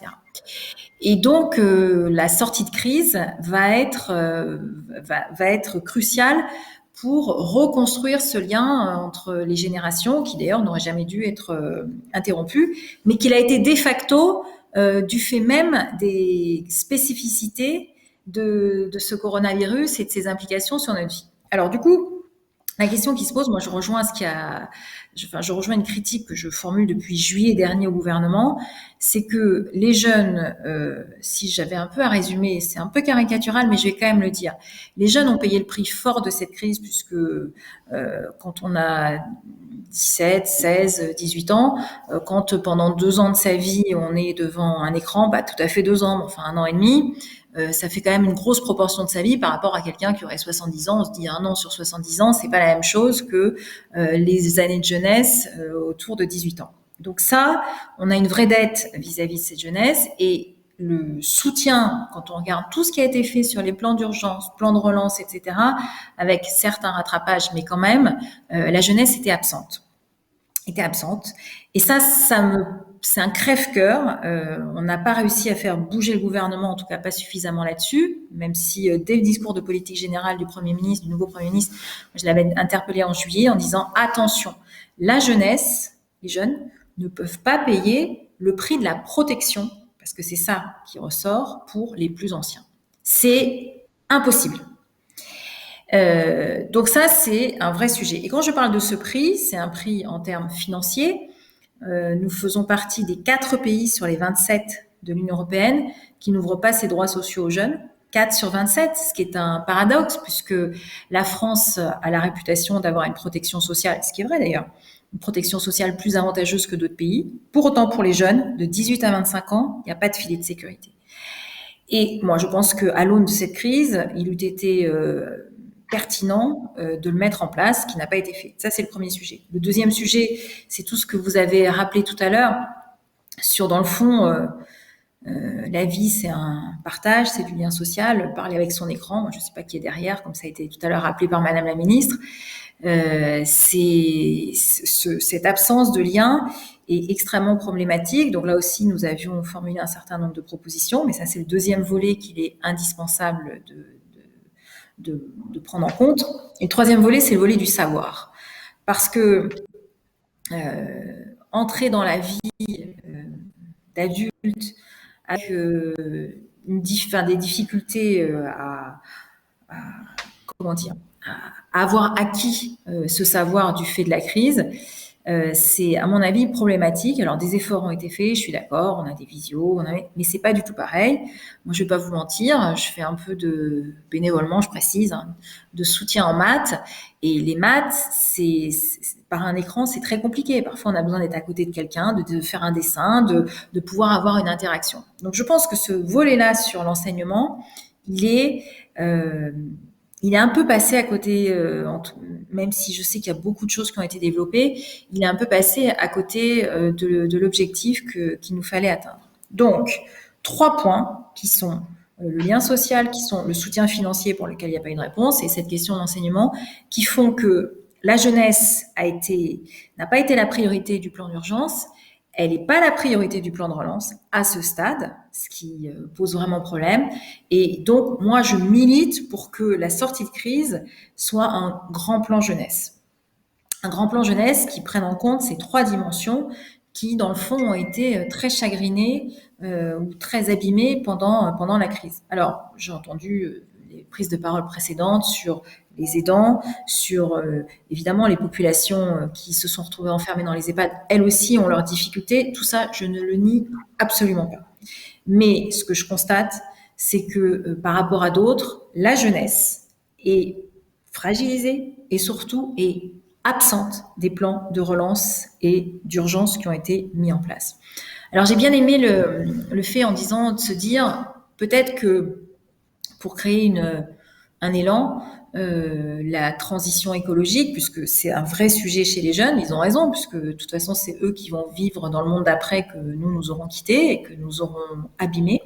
Et donc, la sortie de crise va être cruciale pour reconstruire ce lien entre les générations, qui d'ailleurs n'aurait jamais dû être interrompu, mais qu'il a été de facto du fait même des spécificités de ce coronavirus et de ses implications sur notre vie. Alors du coup, la question qui se pose, moi je rejoins je rejoins une critique que je formule depuis juillet dernier au gouvernement, c'est que les jeunes, si j'avais un peu à résumer, c'est un peu caricatural, mais je vais quand même le dire, les jeunes ont payé le prix fort de cette crise puisque quand on a 17, 16, 18 ans, quand pendant 2 ans de sa vie on est devant un écran, pas tout à fait 2 ans, mais enfin 1 an et demi, ça fait quand même une grosse proportion de sa vie par rapport à quelqu'un qui aurait 70 ans. On se dit 1 an sur 70 ans, c'est pas la même chose que les années de jeunesse autour de 18 ans. Donc ça, on a une vraie dette vis-à-vis de cette jeunesse et le soutien, quand on regarde tout ce qui a été fait sur les plans d'urgence, plans de relance, etc., avec certains rattrapages, mais quand même, la jeunesse était absente. Et ça c'est un crève-cœur. On n'a pas réussi à faire bouger le gouvernement, en tout cas pas suffisamment là-dessus, même si dès le discours de politique générale du nouveau Premier ministre, je l'avais interpellé en juillet en disant attention, la jeunesse, les jeunes, ne peuvent pas payer le prix de la protection, parce que c'est ça qui ressort pour les plus anciens. C'est impossible. Donc ça, c'est un vrai sujet. Et quand je parle de ce prix, c'est un prix en termes financiers. Nous faisons partie des 4 pays sur les 27 de l'Union européenne qui n'ouvre pas ses droits sociaux aux jeunes, 4 sur 27, ce qui est un paradoxe puisque la France a la réputation d'avoir une protection sociale, ce qui est vrai d'ailleurs, une protection sociale plus avantageuse que d'autres pays. Pour autant, pour les jeunes de 18 à 25 ans, il n'y a pas de filet de sécurité. Et moi, je pense qu'à l'aune de cette crise, il eût été pertinent de le mettre en place, ce qui n'a pas été fait. Ça, c'est le premier sujet. Le deuxième sujet, c'est tout ce que vous avez rappelé tout à l'heure sur, dans le fond, la vie, c'est un partage, c'est du lien social, parler avec son écran. Moi, je ne sais pas qui est derrière, comme ça a été tout à l'heure rappelé par Madame la Ministre. Cette absence de lien est extrêmement problématique. Donc là aussi, nous avions formulé un certain nombre de propositions, mais ça, c'est le deuxième volet qu'il est indispensable de prendre en compte. Et le troisième volet, c'est le volet du savoir. Parce que entrer dans la vie d'adulte avec des difficultés comment dire, à avoir acquis ce savoir du fait de la crise, c'est à mon avis problématique. Alors des efforts ont été faits, je suis d'accord, on a des visios, mais c'est pas du tout pareil. Moi je vais pas vous mentir, je fais un peu de bénévolement, je précise, de soutien en maths, et les maths, par un écran, c'est très compliqué. Parfois on a besoin d'être à côté de quelqu'un, de faire un dessin, de pouvoir avoir une interaction. Donc je pense que ce volet-là sur l'enseignement, il est un peu passé à côté, même si je sais qu'il y a beaucoup de choses qui ont été développées, il est un peu passé à côté de l'objectif qu'il nous fallait atteindre. Donc, 3 points qui sont le lien social, qui sont le soutien financier pour lequel il n'y a pas eu de réponse, et cette question d'enseignement, qui font que la jeunesse n'a pas été la priorité du plan d'urgence. Elle n'est pas la priorité du plan de relance à ce stade, ce qui pose vraiment problème. Et donc, moi, je milite pour que la sortie de crise soit un grand plan jeunesse. Un grand plan jeunesse qui prenne en compte ces 3 dimensions qui, dans le fond, ont été très chagrinées ou très abîmées pendant la crise. Alors, j'ai entendu les prises de parole précédentes sur les aidants, sur évidemment les populations qui se sont retrouvées enfermées dans les EHPAD, elles aussi ont leurs difficultés. Tout ça, je ne le nie absolument pas. Mais ce que je constate, c'est que par rapport à d'autres, la jeunesse est fragilisée et surtout est absente des plans de relance et d'urgence qui ont été mis en place. Alors j'ai bien aimé le fait en disant de se dire peut-être que pour créer un élan, la transition écologique, puisque c'est un vrai sujet chez les jeunes, ils ont raison, puisque de toute façon, c'est eux qui vont vivre dans le monde d'après que nous aurons quitté et que nous aurons abîmé.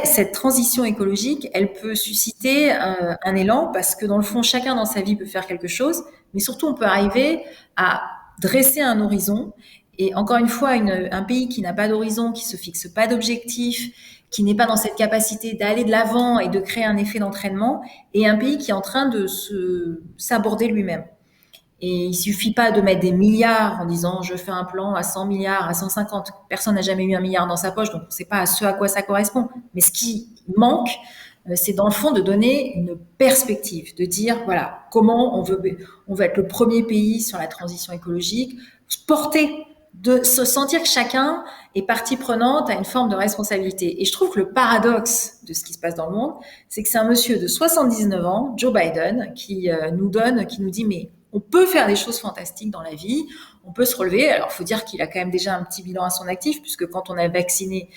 Cette transition écologique, elle peut susciter un élan parce que dans le fond, chacun dans sa vie peut faire quelque chose, mais surtout, on peut arriver à dresser un horizon. Et encore une fois, un pays qui n'a pas d'horizon, qui se fixe pas d'objectifs, qui n'est pas dans cette capacité d'aller de l'avant et de créer un effet d'entraînement, et un pays qui est en train de s'aborder lui-même. Et il suffit pas de mettre des milliards en disant je fais un plan à 100 milliards, à 150. Personne n'a jamais eu un milliard dans sa poche, donc on ne sait pas à ce à quoi ça correspond. Mais ce qui manque, c'est dans le fond de donner une perspective, de dire voilà comment on veut être le premier pays sur la transition écologique, de se sentir que chacun est partie prenante à une forme de responsabilité. Et je trouve que le paradoxe de ce qui se passe dans le monde, c'est que c'est un monsieur de 79 ans, Joe Biden, qui nous dit mais on peut faire des choses fantastiques dans la vie, on peut se relever. Alors, il faut dire qu'il a quand même déjà un petit bilan à son actif, puisque quand on a vacciné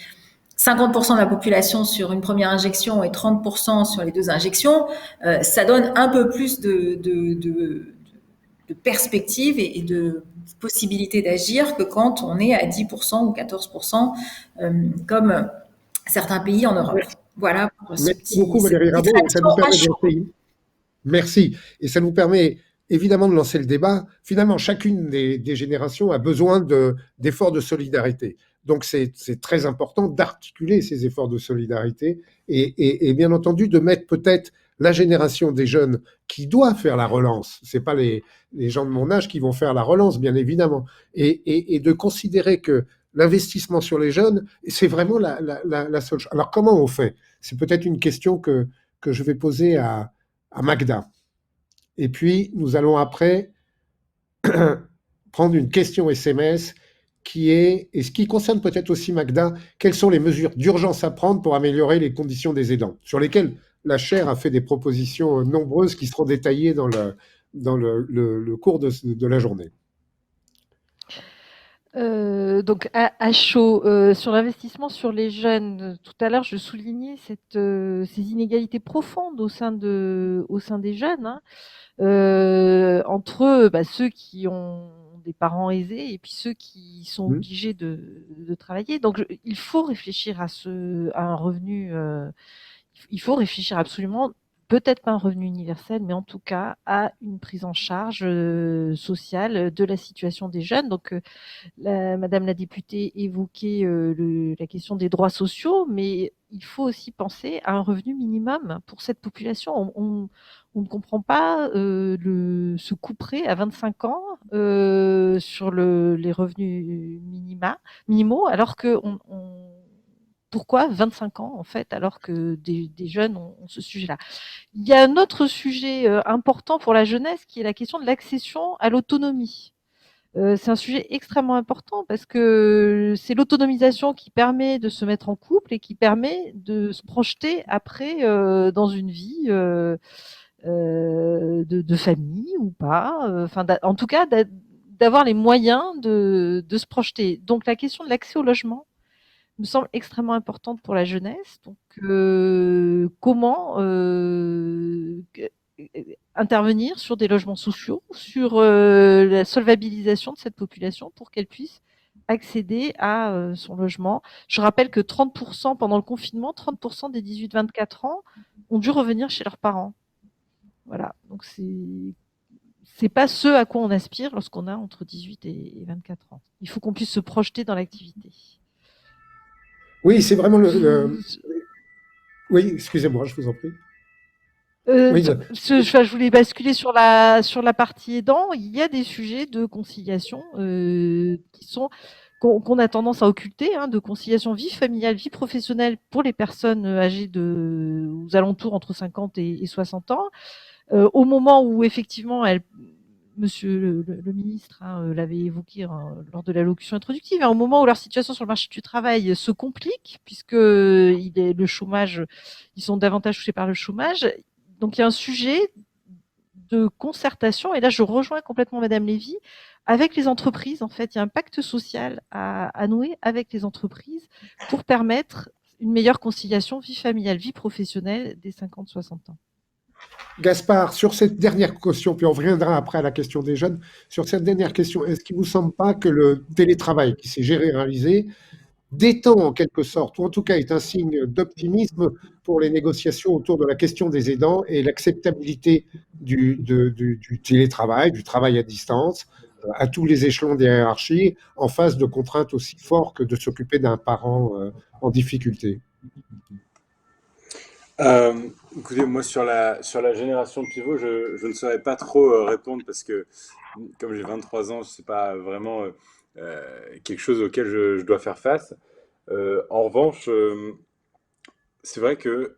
50% de la population sur une première injection et 30% sur les 2 injections, ça donne un peu plus de perspective et de possibilité d'agir que quand on est à 10% ou 14%, comme certains pays en Europe. Voilà pour ce Merci beaucoup Valérie Rabault, ça nous permet d'essayer. Merci. Et ça nous permet évidemment de lancer le débat. Finalement, chacune des générations a besoin d'efforts de solidarité. Donc, c'est très important d'articuler ces efforts de solidarité et bien entendu de mettre peut-être la génération des jeunes qui doit faire la relance. Ce n'est pas les gens de mon âge qui vont faire la relance, bien évidemment. Et de considérer que l'investissement sur les jeunes, c'est vraiment la seule chose. Alors, comment on fait? C'est peut-être une question que je vais poser à Magda. Et puis, nous allons après prendre une question SMS et ce qui concerne peut-être aussi Magda, quelles sont les mesures d'urgence à prendre pour améliorer les conditions des aidants, sur lesquelles la chaire a fait des propositions nombreuses qui seront détaillées dans le cours de la journée. Donc à chaud, sur l'investissement sur les jeunes, tout à l'heure je soulignais ces inégalités profondes au sein des jeunes, hein, entre ceux qui ont des parents aisés et puis ceux qui sont obligés de travailler. Donc il faut réfléchir à un revenu, il faut réfléchir absolument, peut-être pas un revenu universel, mais en tout cas à une prise en charge sociale de la situation des jeunes. Donc Madame la députée évoquait la question des droits sociaux, mais il faut aussi penser à un revenu minimum pour cette population. On ne comprend pas ce couperet à 25 ans sur les revenus minimaux, alors que pourquoi 25 ans en fait, alors que des jeunes ont ce sujet-là. Il y a un autre sujet important pour la jeunesse qui est la question de l'accession à l'autonomie. C'est un sujet extrêmement important parce que c'est l'autonomisation qui permet de se mettre en couple et qui permet de se projeter après dans une vie de famille ou pas. En tout cas, d'avoir les moyens de se projeter. Donc la question de l'accès au logement me semble extrêmement importante pour la jeunesse. Donc comment intervenir sur des logements sociaux, sur la solvabilisation de cette population pour qu'elle puisse accéder à son logement. Je rappelle que 30% pendant le confinement, 30% des 18-24 ans ont dû revenir chez leurs parents. Voilà, donc c'est pas ce à quoi on aspire lorsqu'on a entre 18 et 24 ans. Il faut qu'on puisse se projeter dans l'activité. Oui, c'est vraiment Oui, excusez-moi, je vous en prie. Oui, je voulais basculer sur la partie aidant. Il y a des sujets de conciliation qu'on a tendance à occulter, hein, de conciliation vie familiale, vie professionnelle pour les personnes âgées aux alentours entre 50 et 60 ans. Au moment où effectivement Monsieur le ministre l'avait évoqué lors de l'allocution introductive, au moment où leur situation sur le marché du travail se complique, puisque le chômage, ils sont davantage touchés par le chômage. Donc il y a un sujet de concertation, et là je rejoins complètement Madame Lévy, avec les entreprises. En fait, il y a un pacte social à nouer avec les entreprises pour permettre une meilleure conciliation vie familiale, vie professionnelle des 50-60 ans. Gaspard, sur cette dernière question, puis on reviendra après à la question des jeunes, sur cette dernière question, est-ce qu'il ne vous semble pas que le télétravail qui s'est généralisé détend en quelque sorte, ou en tout cas est un signe d'optimisme pour les négociations autour de la question des aidants et l'acceptabilité du télétravail, du travail à distance, à tous les échelons des hiérarchies, en face de contraintes aussi fortes que de s'occuper d'un parent en difficulté? Écoutez, moi sur la génération pivot, je ne saurais pas trop répondre parce que comme j'ai 23 ans, c'est pas vraiment quelque chose auquel je dois faire face. En revanche, c'est vrai que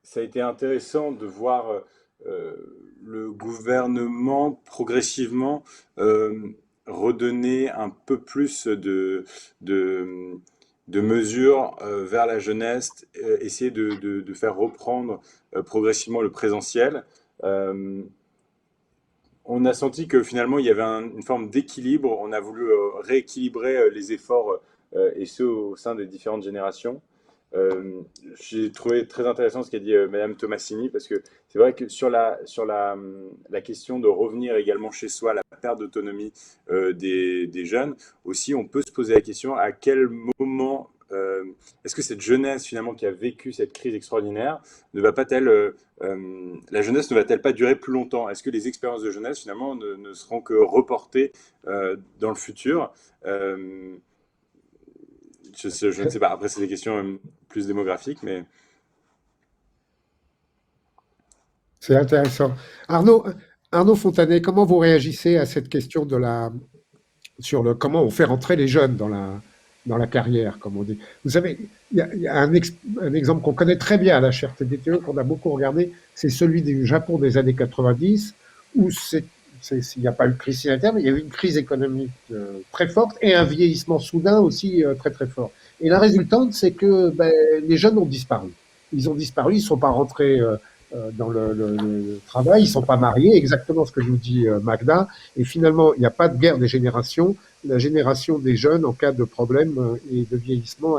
ça a été intéressant de voir le gouvernement progressivement redonner un peu plus de mesures vers la jeunesse, essayer de faire reprendre progressivement le présentiel. On a senti que finalement il y avait une forme d'équilibre. On a voulu rééquilibrer les efforts et ceux au sein des différentes générations. J'ai trouvé très intéressant ce qu'a dit Madame Tomassini, parce que c'est vrai que sur la question de revenir également chez soi, la perte d'autonomie des jeunes, aussi on peut se poser la question à quel moment est-ce que cette jeunesse finalement qui a vécu cette crise extraordinaire ne va pas-elle la jeunesse ne va-t-elle pas durer plus longtemps? Est-ce que les expériences de jeunesse finalement ne seront que reportées dans le futur? Je ne sais pas. Après, c'est des questions plus démographiques, mais... C'est intéressant. Arnaud Fontanet, comment vous réagissez à cette question sur comment on fait rentrer les jeunes dans la carrière, comme on dit? Vous savez, il y a un exemple qu'on connaît très bien à la chaire TDTE, qu'on a beaucoup regardé, c'est celui du Japon des années 90, où il n'y a pas eu de crise sanitaire, mais il y a eu une crise économique très forte et un vieillissement soudain aussi très très fort. Et la résultante, c'est que les jeunes ont disparu. Ils ont disparu, ils ne sont pas rentrés dans le travail, ils ne sont pas mariés, exactement ce que nous dit Magda. Et finalement, il n'y a pas de guerre des générations. La génération des jeunes, en cas de problème et de vieillissement,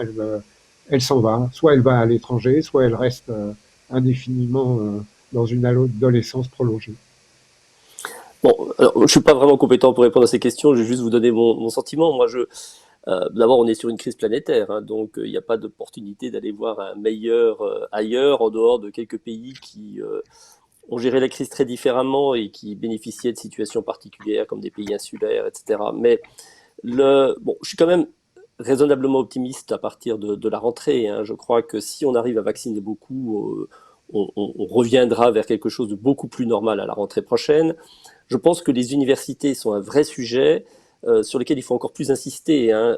elle s'en va. Soit elle va à l'étranger, soit elle reste indéfiniment dans une adolescence prolongée. Bon, alors, je suis pas vraiment compétent pour répondre à ces questions, je vais juste vous donner mon sentiment. Moi, d'abord, on est sur une crise planétaire, hein, donc il n'y a pas d'opportunité d'aller voir un meilleur ailleurs, en dehors de quelques pays qui ont géré la crise très différemment et qui bénéficiaient de situations particulières, comme des pays insulaires, etc. Mais bon, je suis quand même raisonnablement optimiste à partir de la rentrée, hein. Je crois que si on arrive à vacciner beaucoup, on reviendra vers quelque chose de beaucoup plus normal à la rentrée prochaine. Je pense que les universités sont un vrai sujet sur lequel il faut encore plus insister, hein,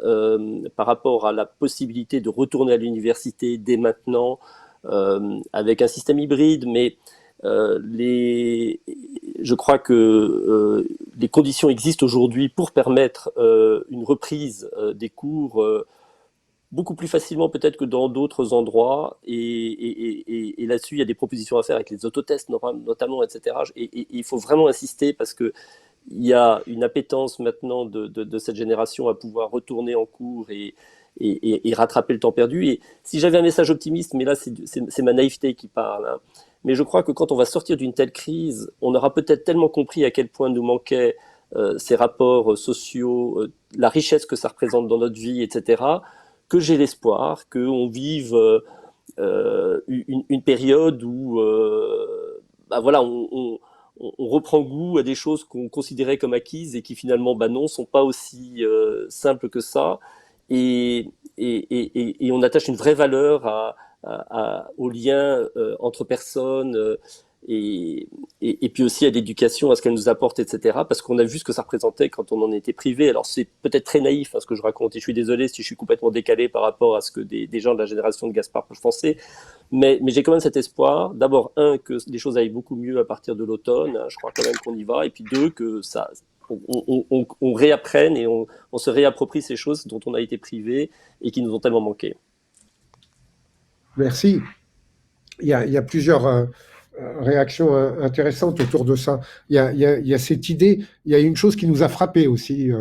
par rapport à la possibilité de retourner à l'université dès maintenant, avec un système hybride, mais je crois que les conditions existent aujourd'hui pour permettre une reprise des cours beaucoup plus facilement peut-être que dans d'autres endroits, et là-dessus il y a des propositions à faire avec les autotests notamment, etc. Et il faut vraiment insister parce que il y a une appétence maintenant de cette génération à pouvoir retourner en cours et rattraper le temps perdu. Et si j'avais un message optimiste, mais là c'est ma naïveté qui parle, hein, mais je crois que quand on va sortir d'une telle crise, on aura peut-être tellement compris à quel point nous manquaient ces rapports sociaux, la richesse que ça représente dans notre vie, etc., que j'ai l'espoir qu'on vive une période où voilà, on reprend goût à des choses qu'on considérait comme acquises et qui finalement non, sont pas aussi simples que ça, et on attache une vraie valeur aux liens entre personnes, et puis aussi à l'éducation, à ce qu'elle nous apporte, etc. Parce qu'on a vu ce que ça représentait quand on en était privé. Alors c'est peut-être très naïf, hein, ce que je raconte, et je suis désolé si je suis complètement décalé par rapport à ce que des gens de la génération de Gaspard peuvent penser, mais j'ai quand même cet espoir, d'abord, que les choses aillent beaucoup mieux à partir de l'automne, hein, je crois quand même qu'on y va, et puis deux, que on réapprenne et on se réapproprie ces choses dont on a été privé et qui nous ont tellement manqué. Merci. Il y a plusieurs réactions intéressantes autour de ça. Il y a cette idée, il y a une chose qui nous a frappé aussi.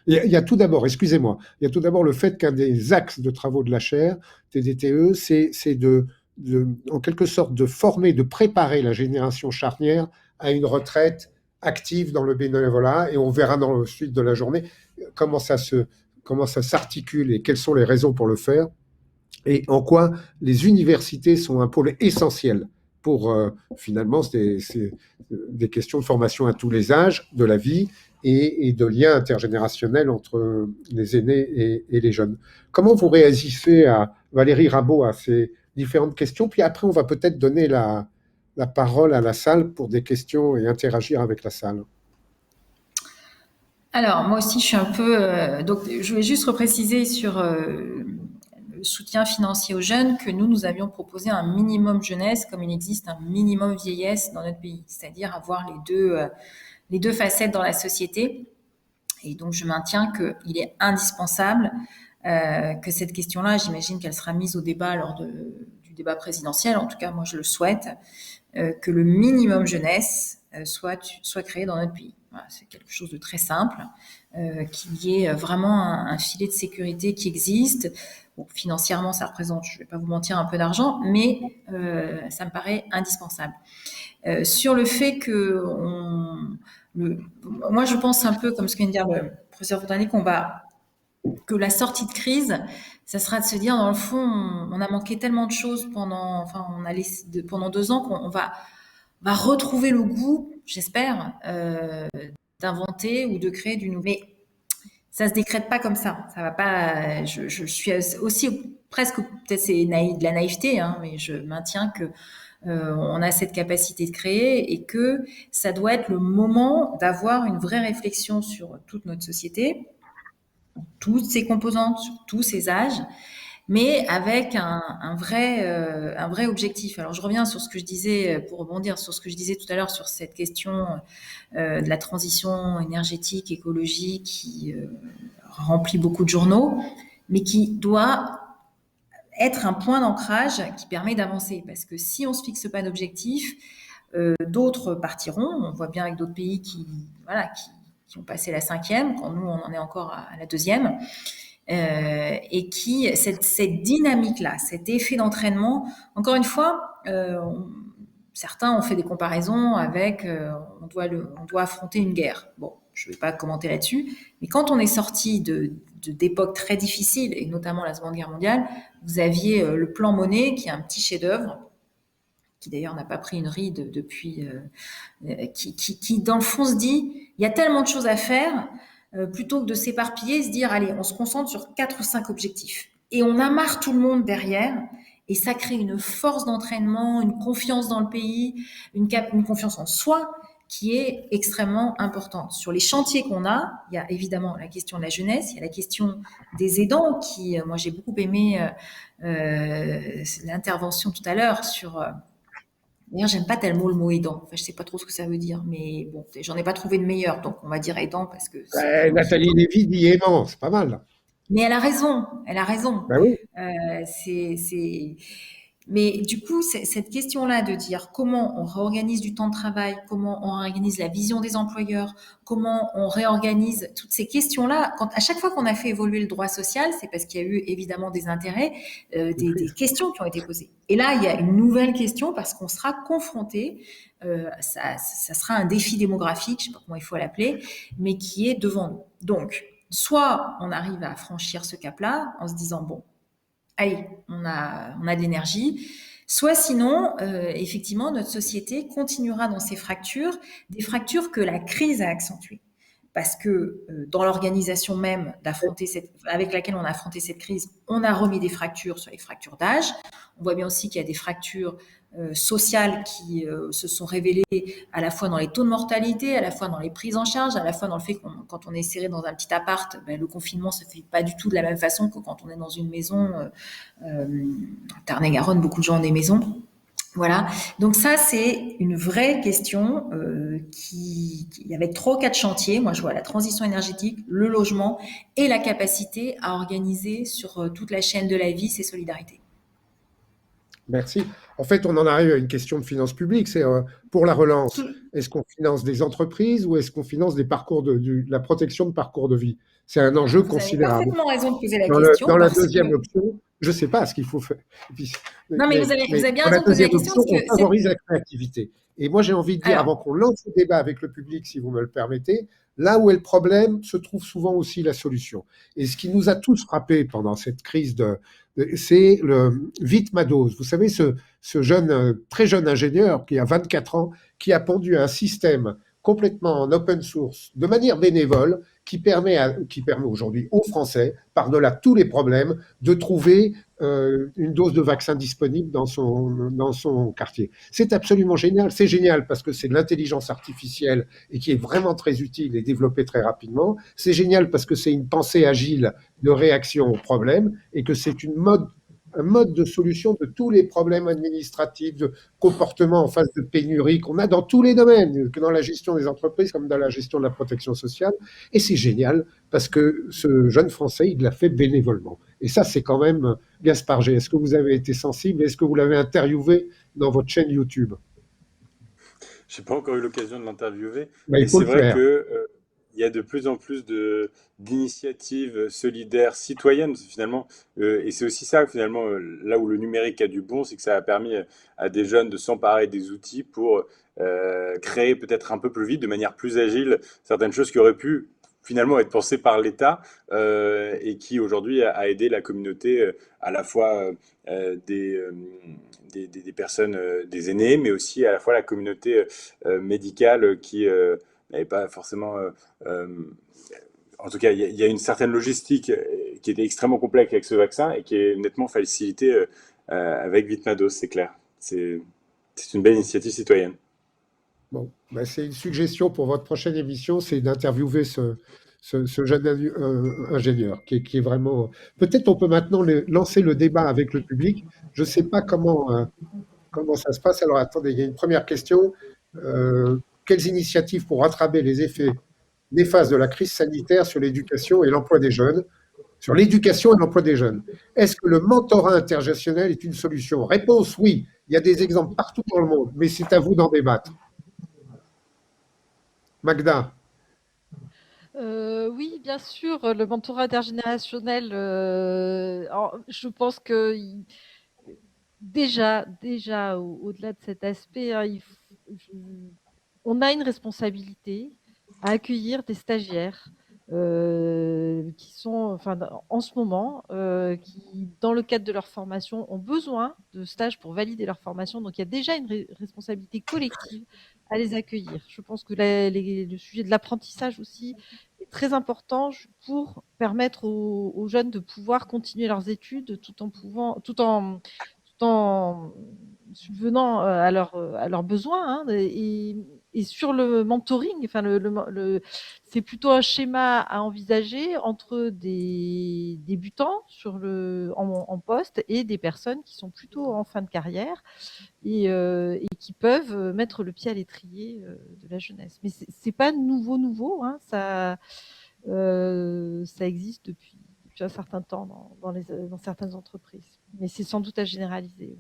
Il y a tout d'abord, excusez-moi, il y a tout d'abord le fait qu'un des axes de travaux de la chaire TDTE, c'est en quelque sorte de former, de préparer la génération charnière à une retraite active dans le bénévolat, et on verra dans le suite de la journée comment ça s'articule et quelles sont les raisons pour le faire, et en quoi les universités sont un pôle essentiel pour finalement c'est des questions de formation à tous les âges de la vie et de liens intergénérationnels entre les aînés et les jeunes. Comment vous réagissez, Valérie Rabault, à ces différentes questions? Puis après, on va peut-être donner la parole à la salle pour des questions et interagir avec la salle. Alors, moi aussi, je suis un peu... donc, je voulais juste repréciser sur le soutien financier aux jeunes que nous avions proposé un minimum jeunesse comme il existe un minimum vieillesse dans notre pays, c'est-à-dire avoir les deux facettes dans la société. Et donc, je maintiens qu'il est indispensable que cette question-là, j'imagine qu'elle sera mise au débat lors du débat présidentiel, en tout cas, moi, je le souhaite, que le minimum jeunesse soit créé dans notre pays. Voilà, c'est quelque chose de très simple, qu'il y ait vraiment un filet de sécurité qui existe. Bon, financièrement, ça représente, je ne vais pas vous mentir, un peu d'argent, mais ça me paraît indispensable. Sur le fait que moi, je pense un peu, comme ce que vient de dire le professeur Fontanier, que la sortie de crise, ça sera de se dire, dans le fond, on a manqué tellement de choses pendant 2 ans qu'on va retrouver le goût, j'espère, d'inventer ou de créer du nouveau. Mais ça se décrète pas comme ça. Ça va pas. Je suis aussi presque, peut-être c'est de la naïveté, hein, mais je maintiens que on a cette capacité de créer et que ça doit être le moment d'avoir une vraie réflexion sur toute notre société, toutes ses composantes, sur tous ses âges, mais avec un vrai objectif. Alors, je reviens sur ce que je disais, pour rebondir sur ce que je disais tout à l'heure sur cette question de la transition énergétique, écologique, qui remplit beaucoup de journaux, mais qui doit être un point d'ancrage qui permet d'avancer. Parce que si on ne se fixe pas d'objectif, d'autres partiront. On voit bien avec d'autres pays qui ont passé la 5e, quand nous, on en est encore à la 2e. Et qui, cette dynamique-là, cet effet d'entraînement, encore une fois, certains ont fait des comparaisons avec on doit affronter une guerre. Bon, je ne vais pas commenter là-dessus, mais quand on est sorti d'époques très difficiles, et notamment la Seconde Guerre mondiale, vous aviez le plan Monnet, qui est un petit chef-d'œuvre, qui d'ailleurs n'a pas pris une ride depuis, qui dans le fond se dit, il y a tellement de choses à faire, plutôt que de s'éparpiller, se dire, allez, on se concentre sur 4 ou 5 objectifs. Et on amarre tout le monde derrière, et ça crée une force d'entraînement, une confiance dans le pays, une confiance en soi qui est extrêmement importante. Sur les chantiers qu'on a, il y a évidemment la question de la jeunesse, il y a la question des aidants, qui, moi j'ai beaucoup aimé l'intervention tout à l'heure sur... D'ailleurs, j'aime pas tellement le mot aidant. Enfin, je sais pas trop ce que ça veut dire, mais bon, j'en ai pas trouvé de meilleur, donc on va dire aidant parce que. Nathalie Lévy dit aimant, c'est pas mal. Mais elle a raison, elle a raison. Ben oui. Mais du coup, cette question-là de dire comment on réorganise du temps de travail, comment on réorganise la vision des employeurs, comment on réorganise toutes ces questions-là, à chaque fois qu'on a fait évoluer le droit social, c'est parce qu'il y a eu évidemment des intérêts, des questions qui ont été posées. Et là, il y a une nouvelle question parce qu'on sera confronté, ça sera un défi démographique, je ne sais pas comment il faut l'appeler, mais qui est devant nous. Donc, soit on arrive à franchir ce cap-là en se disant, bon, allez, on a de l'énergie. Soit sinon, effectivement, notre société continuera dans ces fractures, des fractures que la crise a accentuées. Parce que dans l'organisation même avec laquelle on a affronté cette crise, on a remis des fractures sur les fractures d'âge. On voit bien aussi qu'il y a des fractures sociales qui se sont révélées à la fois dans les taux de mortalité, à la fois dans les prises en charge, à la fois dans le fait que quand on est serré dans un petit appart, le confinement se fait pas du tout de la même façon que quand on est dans une maison. Tarn-et-Garonne, beaucoup de gens ont des maisons. Voilà. Donc ça, c'est une vraie question avec 3 ou 4 chantiers. Moi, je vois la transition énergétique, le logement et la capacité à organiser sur toute la chaîne de la vie ces solidarités. Merci. En fait, on en arrive à une question de finances publiques. C'est pour la relance, est-ce qu'on finance des entreprises ou est-ce qu'on finance des parcours la protection de parcours de vie? C'est un enjeu considérable. Vous avez parfaitement raison de poser la question. Dans la deuxième option, je ne sais pas ce qu'il faut faire. Non, mais vous avez bien raison de poser la question. On favorise la créativité. Et moi, j'ai envie de dire, avant qu'on lance le débat avec le public, si vous me le permettez, là où est le problème, se trouve souvent aussi la solution. Et ce qui nous a tous frappés pendant cette crise c'est le Vitmados. Vous savez, ce très jeune ingénieur qui a 24 ans, qui a pondu un système complètement en open source, de manière bénévole, qui permet aujourd'hui aux Français, par-delà tous les problèmes, de trouver une dose de vaccin disponible dans son quartier. C'est absolument génial. C'est génial parce que c'est de l'intelligence artificielle et qui est vraiment très utile et développée très rapidement. C'est génial parce que c'est une pensée agile de réaction aux problèmes et que c'est un mode de solution de tous les problèmes administratifs, de comportement en face de pénurie qu'on a dans tous les domaines, que dans la gestion des entreprises comme dans la gestion de la protection sociale. Et c'est génial parce que ce jeune Français, il l'a fait bénévolement. Et ça, c'est quand même Gaspard G. Est-ce que vous avez été sensible? Est-ce que vous l'avez interviewé dans votre chaîne YouTube? Je n'ai pas encore eu l'occasion de l'interviewer, mais c'est vrai que il y a de plus en plus d'initiatives solidaires citoyennes finalement, et c'est aussi ça finalement là où le numérique a du bon, c'est que ça a permis à des jeunes de s'emparer des outils pour créer peut-être un peu plus vite, de manière plus agile, certaines choses qui auraient pu finalement être pensées par l'État et qui aujourd'hui a aidé la communauté à la fois des personnes, des aînés, mais aussi à la fois la communauté médicale qui n'avait pas forcément... en tout cas, il y a une certaine logistique qui était extrêmement complexe avec ce vaccin et qui est nettement facilitée avec Vitmados, c'est clair. C'est une belle initiative citoyenne. Bon, c'est une suggestion pour votre prochaine émission, c'est d'interviewer ce jeune ingénieur qui est vraiment. Peut-être on peut maintenant lancer le débat avec le public. Je ne sais pas comment ça se passe. Alors attendez, il y a une première question. Quelles initiatives pour rattraper les effets néfastes de la crise sanitaire sur l'éducation et l'emploi des jeunes? Sur l'éducation et l'emploi des jeunes. Est-ce que le mentorat intergénérationnel est une solution? Réponse oui. Il y a des exemples partout dans le monde, mais c'est à vous d'en débattre. Magda. Oui, bien sûr, le mentorat intergénérationnel, je pense que déjà, au-delà de cet aspect, hein, on a une responsabilité à accueillir des stagiaires qui sont, enfin, en ce moment, qui, dans le cadre de leur formation, ont besoin de stages pour valider leur formation. Donc, il y a déjà une responsabilité collective à les accueillir. Je pense que le sujet de l'apprentissage aussi est très important pour permettre aux jeunes de pouvoir continuer leurs études tout en subvenant à leurs besoins. Hein, et sur le mentoring, enfin c'est plutôt un schéma à envisager entre des débutants en poste et des personnes qui sont plutôt en fin de carrière et qui peuvent mettre le pied à l'étrier de la jeunesse. Mais c'est pas nouveau, hein, ça existe depuis un certain temps dans certaines entreprises. Mais c'est sans doute à généraliser.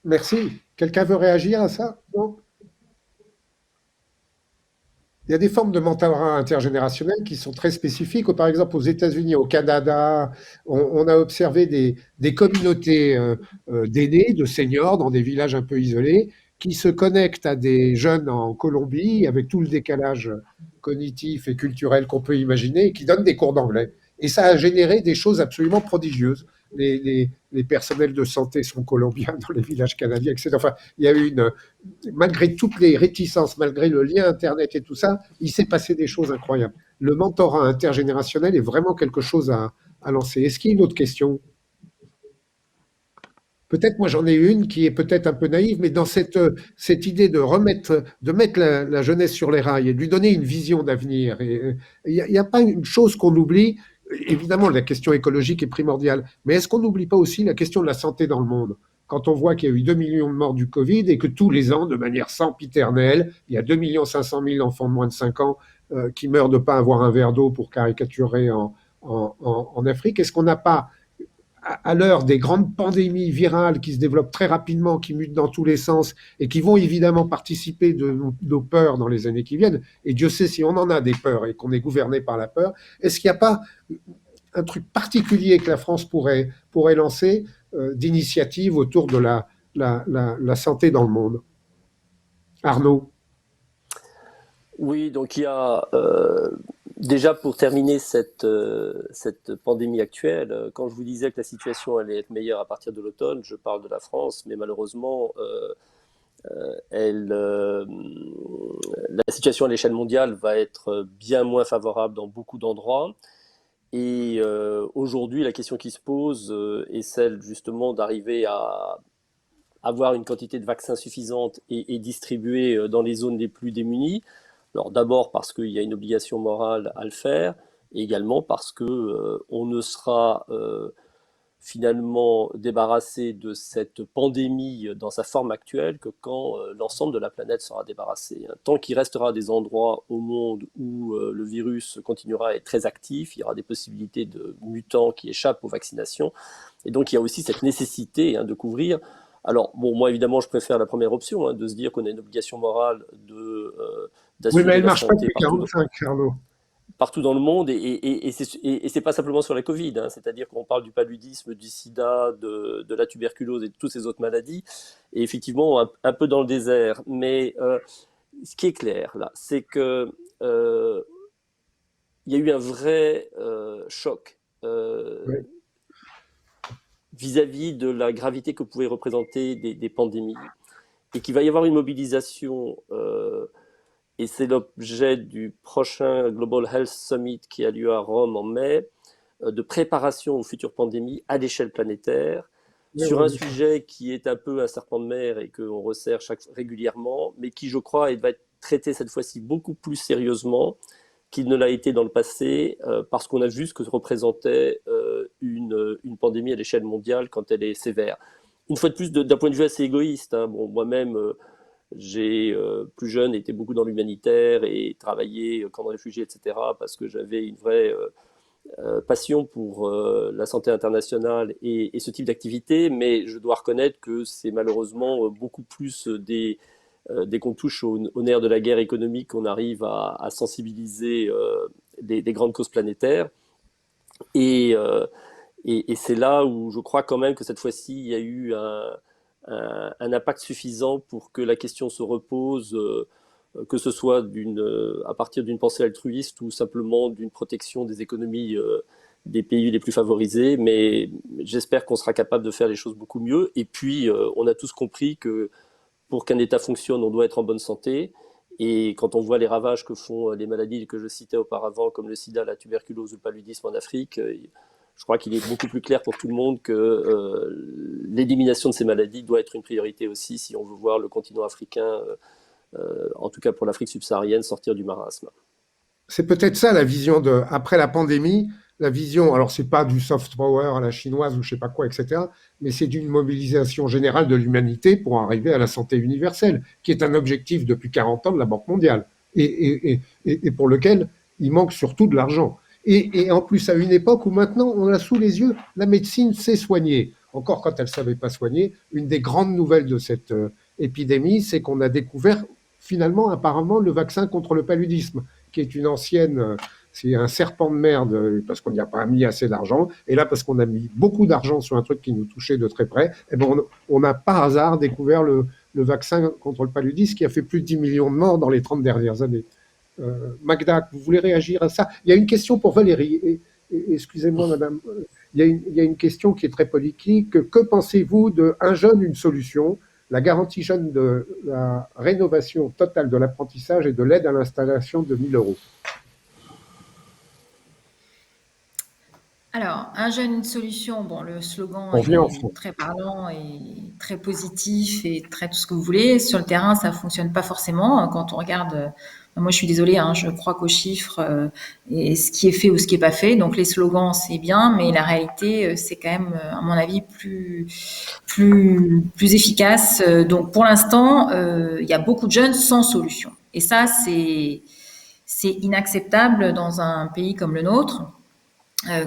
Merci. Quelqu'un veut réagir à ça? Non? Il y a des formes de mentorat intergénérationnel qui sont très spécifiques. Par exemple, aux États-Unis, au Canada, on a observé des communautés d'aînés, de seniors, dans des villages un peu isolés, qui se connectent à des jeunes en Colombie, avec tout le décalage cognitif et culturel qu'on peut imaginer, et qui donnent des cours d'anglais. Et ça a généré des choses absolument prodigieuses. Les personnels de santé sont colombiens dans les villages canadiens, etc. Enfin, il y a eu malgré toutes les réticences, malgré le lien Internet et tout ça, il s'est passé des choses incroyables. Le mentorat intergénérationnel est vraiment quelque chose à lancer. Est-ce qu'il y a une autre question? Peut-être, moi j'en ai une qui est peut-être un peu naïve, mais dans cette idée de mettre la jeunesse sur les rails et de lui donner une vision d'avenir. Il n'y a pas une chose qu'on oublie. Évidemment, la question écologique est primordiale, mais est-ce qu'on n'oublie pas aussi la question de la santé dans le monde? Quand on voit qu'il y a eu 2 millions de morts du Covid et que tous les ans, de manière sempiternelle, il y a 2 500 000 enfants de moins de 5 ans qui meurent de ne pas avoir un verre d'eau, pour caricaturer en Afrique, est-ce qu'on n'a pas, à l'heure des grandes pandémies virales qui se développent très rapidement, qui mutent dans tous les sens et qui vont évidemment participer de nos peurs dans les années qui viennent, et Dieu sait si on en a des peurs et qu'on est gouverné par la peur, est-ce qu'il n'y a pas un truc particulier que la France pourrait lancer d'initiative autour de la santé dans le monde? Arnaud? Oui, donc il y a déjà, pour terminer cette pandémie actuelle, quand je vous disais que la situation allait être meilleure à partir de l'automne, je parle de la France, mais malheureusement, la situation à l'échelle mondiale va être bien moins favorable dans beaucoup d'endroits. Et aujourd'hui, la question qui se pose est celle justement d'arriver à avoir une quantité de vaccins suffisante et distribuée dans les zones les plus démunies. Alors d'abord parce qu'il y a une obligation morale à le faire, et également parce que on ne sera finalement débarrassé de cette pandémie dans sa forme actuelle que quand l'ensemble de la planète sera débarrassée. Tant qu'il restera des endroits au monde où le virus continuera à être très actif, il y aura des possibilités de mutants qui échappent aux vaccinations, et donc il y a aussi cette nécessité de couvrir. Alors, bon, moi, évidemment, je préfère la première option, de se dire qu'on a une obligation morale Oui, mais d'assurer elle ne la marche pas santé depuis 45, Arnaud. partout dans le monde, et c'est pas simplement sur la Covid, c'est-à-dire qu'on parle du paludisme, du sida, de la tuberculose et de toutes ces autres maladies, et effectivement, un peu dans le désert. Mais ce qui est clair, là, c'est que il y a eu un vrai choc Oui. vis-à-vis de la gravité que pouvaient représenter des pandémies, et qu'il va y avoir une mobilisation, et c'est l'objet du prochain Global Health Summit qui a lieu à Rome en mai, de préparation aux futures pandémies à l'échelle planétaire, sur un sujet qui est un peu un serpent de mer et qu'on resserre régulièrement, mais qui, je crois, va être traité cette fois-ci beaucoup plus sérieusement qu'il ne l'a été dans le passé, parce qu'on a vu ce que représentait une pandémie à l'échelle mondiale quand elle est sévère. Une fois de plus, d'un point de vue assez égoïste, hein, bon, moi-même, j'ai plus jeune été beaucoup dans l'humanitaire et travaillé camp de réfugiés, etc., parce que j'avais une vraie passion pour la santé internationale et ce type d'activité, mais je dois reconnaître que c'est malheureusement beaucoup plus dès qu'on touche au nerf de la guerre économique qu'on arrive à sensibiliser des grandes causes planétaires. Et c'est là où je crois quand même que cette fois-ci, il y a eu un impact suffisant pour que la question se repose, que ce soit à partir d'une pensée altruiste ou simplement d'une protection des économies des pays les plus favorisés. Mais j'espère qu'on sera capable de faire les choses beaucoup mieux. Et puis, on a tous compris que pour qu'un État fonctionne, on doit être en bonne santé. Et quand on voit les ravages que font les maladies que je citais auparavant, comme le sida, la tuberculose ou le paludisme en Afrique, je crois qu'il est beaucoup plus clair pour tout le monde que l'élimination de ces maladies doit être une priorité aussi si on veut voir le continent africain, en tout cas pour l'Afrique subsaharienne, sortir du marasme. C'est peut-être ça la vision après la pandémie, la vision, alors c'est pas du soft power à la chinoise ou je sais pas quoi, etc., mais c'est d'une mobilisation générale de l'humanité pour arriver à la santé universelle, qui est un objectif depuis 40 ans de la Banque mondiale et pour lequel il manque surtout de l'argent. Et en plus, à une époque où maintenant, on a sous les yeux, la médecine sait soigner. Encore quand elle ne savait pas soigner, une des grandes nouvelles de cette épidémie, c'est qu'on a découvert finalement, apparemment, le vaccin contre le paludisme, qui est une ancienne, c'est un serpent de merde, parce qu'on n'y a pas mis assez d'argent. Et là, parce qu'on a mis beaucoup d'argent sur un truc qui nous touchait de très près, eh ben on a par hasard découvert le vaccin contre le paludisme qui a fait plus de 10 millions de morts dans les 30 dernières années. Magda, vous voulez réagir à ça? Il y a une question pour Valérie. Excusez-moi, madame. Il y a une question qui est très politique. Que pensez-vous de un jeune, une solution, la garantie jeune de la rénovation totale de l'apprentissage et de l'aide à l'installation de 1 000 €? Alors, un jeune, une solution. Bon, le slogan est très parlant et très positif et très tout ce que vous voulez. Sur le terrain, ça fonctionne pas forcément. Quand on regarde, moi je suis désolée, hein, je crois qu'aux chiffres et ce qui est fait ou ce qui est pas fait. Donc les slogans, c'est bien, mais la réalité, c'est quand même, à mon avis, plus efficace. Donc pour l'instant, il y a beaucoup de jeunes sans solution. Et ça, c'est inacceptable dans un pays comme le nôtre.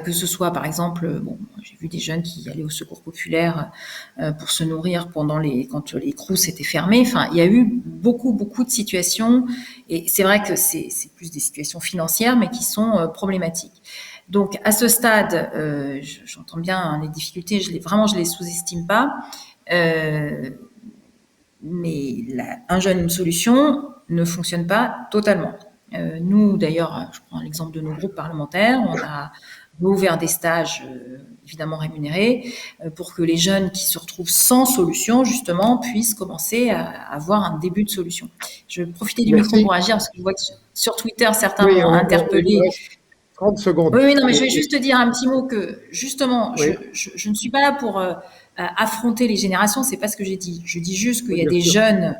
Que ce soit par exemple, bon, j'ai vu des jeunes qui allaient au secours populaire pour se nourrir quand les crous étaient fermés. Enfin, il y a eu beaucoup de situations, et c'est vrai que c'est plus des situations financières, mais qui sont problématiques. Donc à ce stade, j'entends bien les difficultés, je les sous-estime pas, mais un jeune, une solution ne fonctionne pas totalement. Nous, d'ailleurs, je prends l'exemple de nos groupes parlementaires, on a ouvert des stages évidemment rémunérés pour que les jeunes qui se retrouvent sans solution, justement, puissent commencer à avoir un début de solution. Je vais profiter du micro pour agir, parce que je vois que sur Twitter, certains m'ont interpellé. 30 secondes. Oui, non, mais je vais juste dire un petit mot que, justement, je ne suis pas là pour affronter les générations, c'est pas ce que j'ai dit. Je dis juste qu'il y a des jeunes,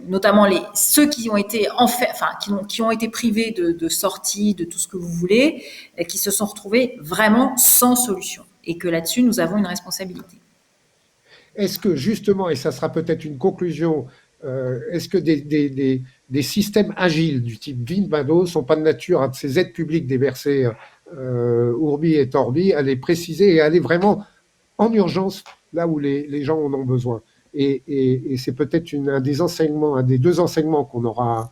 notamment ceux qui ont été qui ont été privés de sortie, de tout ce que vous voulez, et qui se sont retrouvés vraiment sans solution, et que là-dessus nous avons une responsabilité. Est-ce que justement, et ça sera peut-être une conclusion, est-ce que des systèmes agiles du type Vindo sont pas de nature à ces aides publiques déversées Urbi et Torbi, à les préciser et à aller vraiment en urgence là où les gens en ont besoin? Et c'est peut-être un des deux enseignements qu'on aura,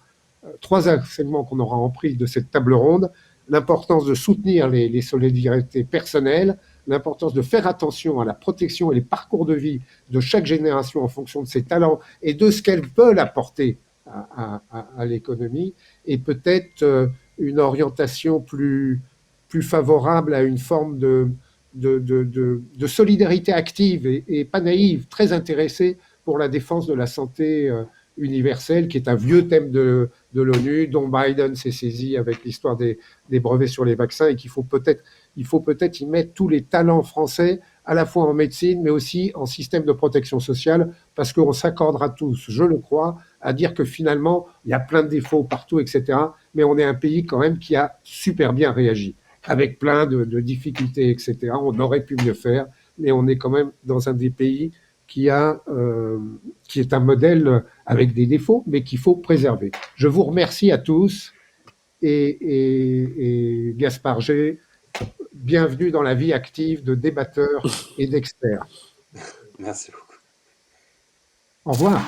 3 enseignements qu'on aura appris de cette table ronde: l'importance de soutenir les solidarités personnelles, l'importance de faire attention à la protection et les parcours de vie de chaque génération en fonction de ses talents et de ce qu'elles veulent apporter à l'économie, et peut-être une orientation plus favorable à une forme de solidarité active et pas naïve, très intéressée pour la défense de la santé universelle, qui est un vieux thème de l'ONU, dont Biden s'est saisi avec l'histoire des brevets sur les vaccins, et qu'il faut peut-être y mettre tous les talents français à la fois en médecine, mais aussi en système de protection sociale, parce qu'on s'accordera tous, je le crois, à dire que finalement, il y a plein de défauts partout, etc. Mais on est un pays quand même qui a super bien réagi, avec plein de difficultés, etc. On aurait pu mieux faire, mais on est quand même dans un des pays qui est un modèle avec des défauts, mais qu'il faut préserver. Je vous remercie à tous et Gaspard G, bienvenue dans la vie active de débatteurs et d'experts. Merci beaucoup. Au revoir.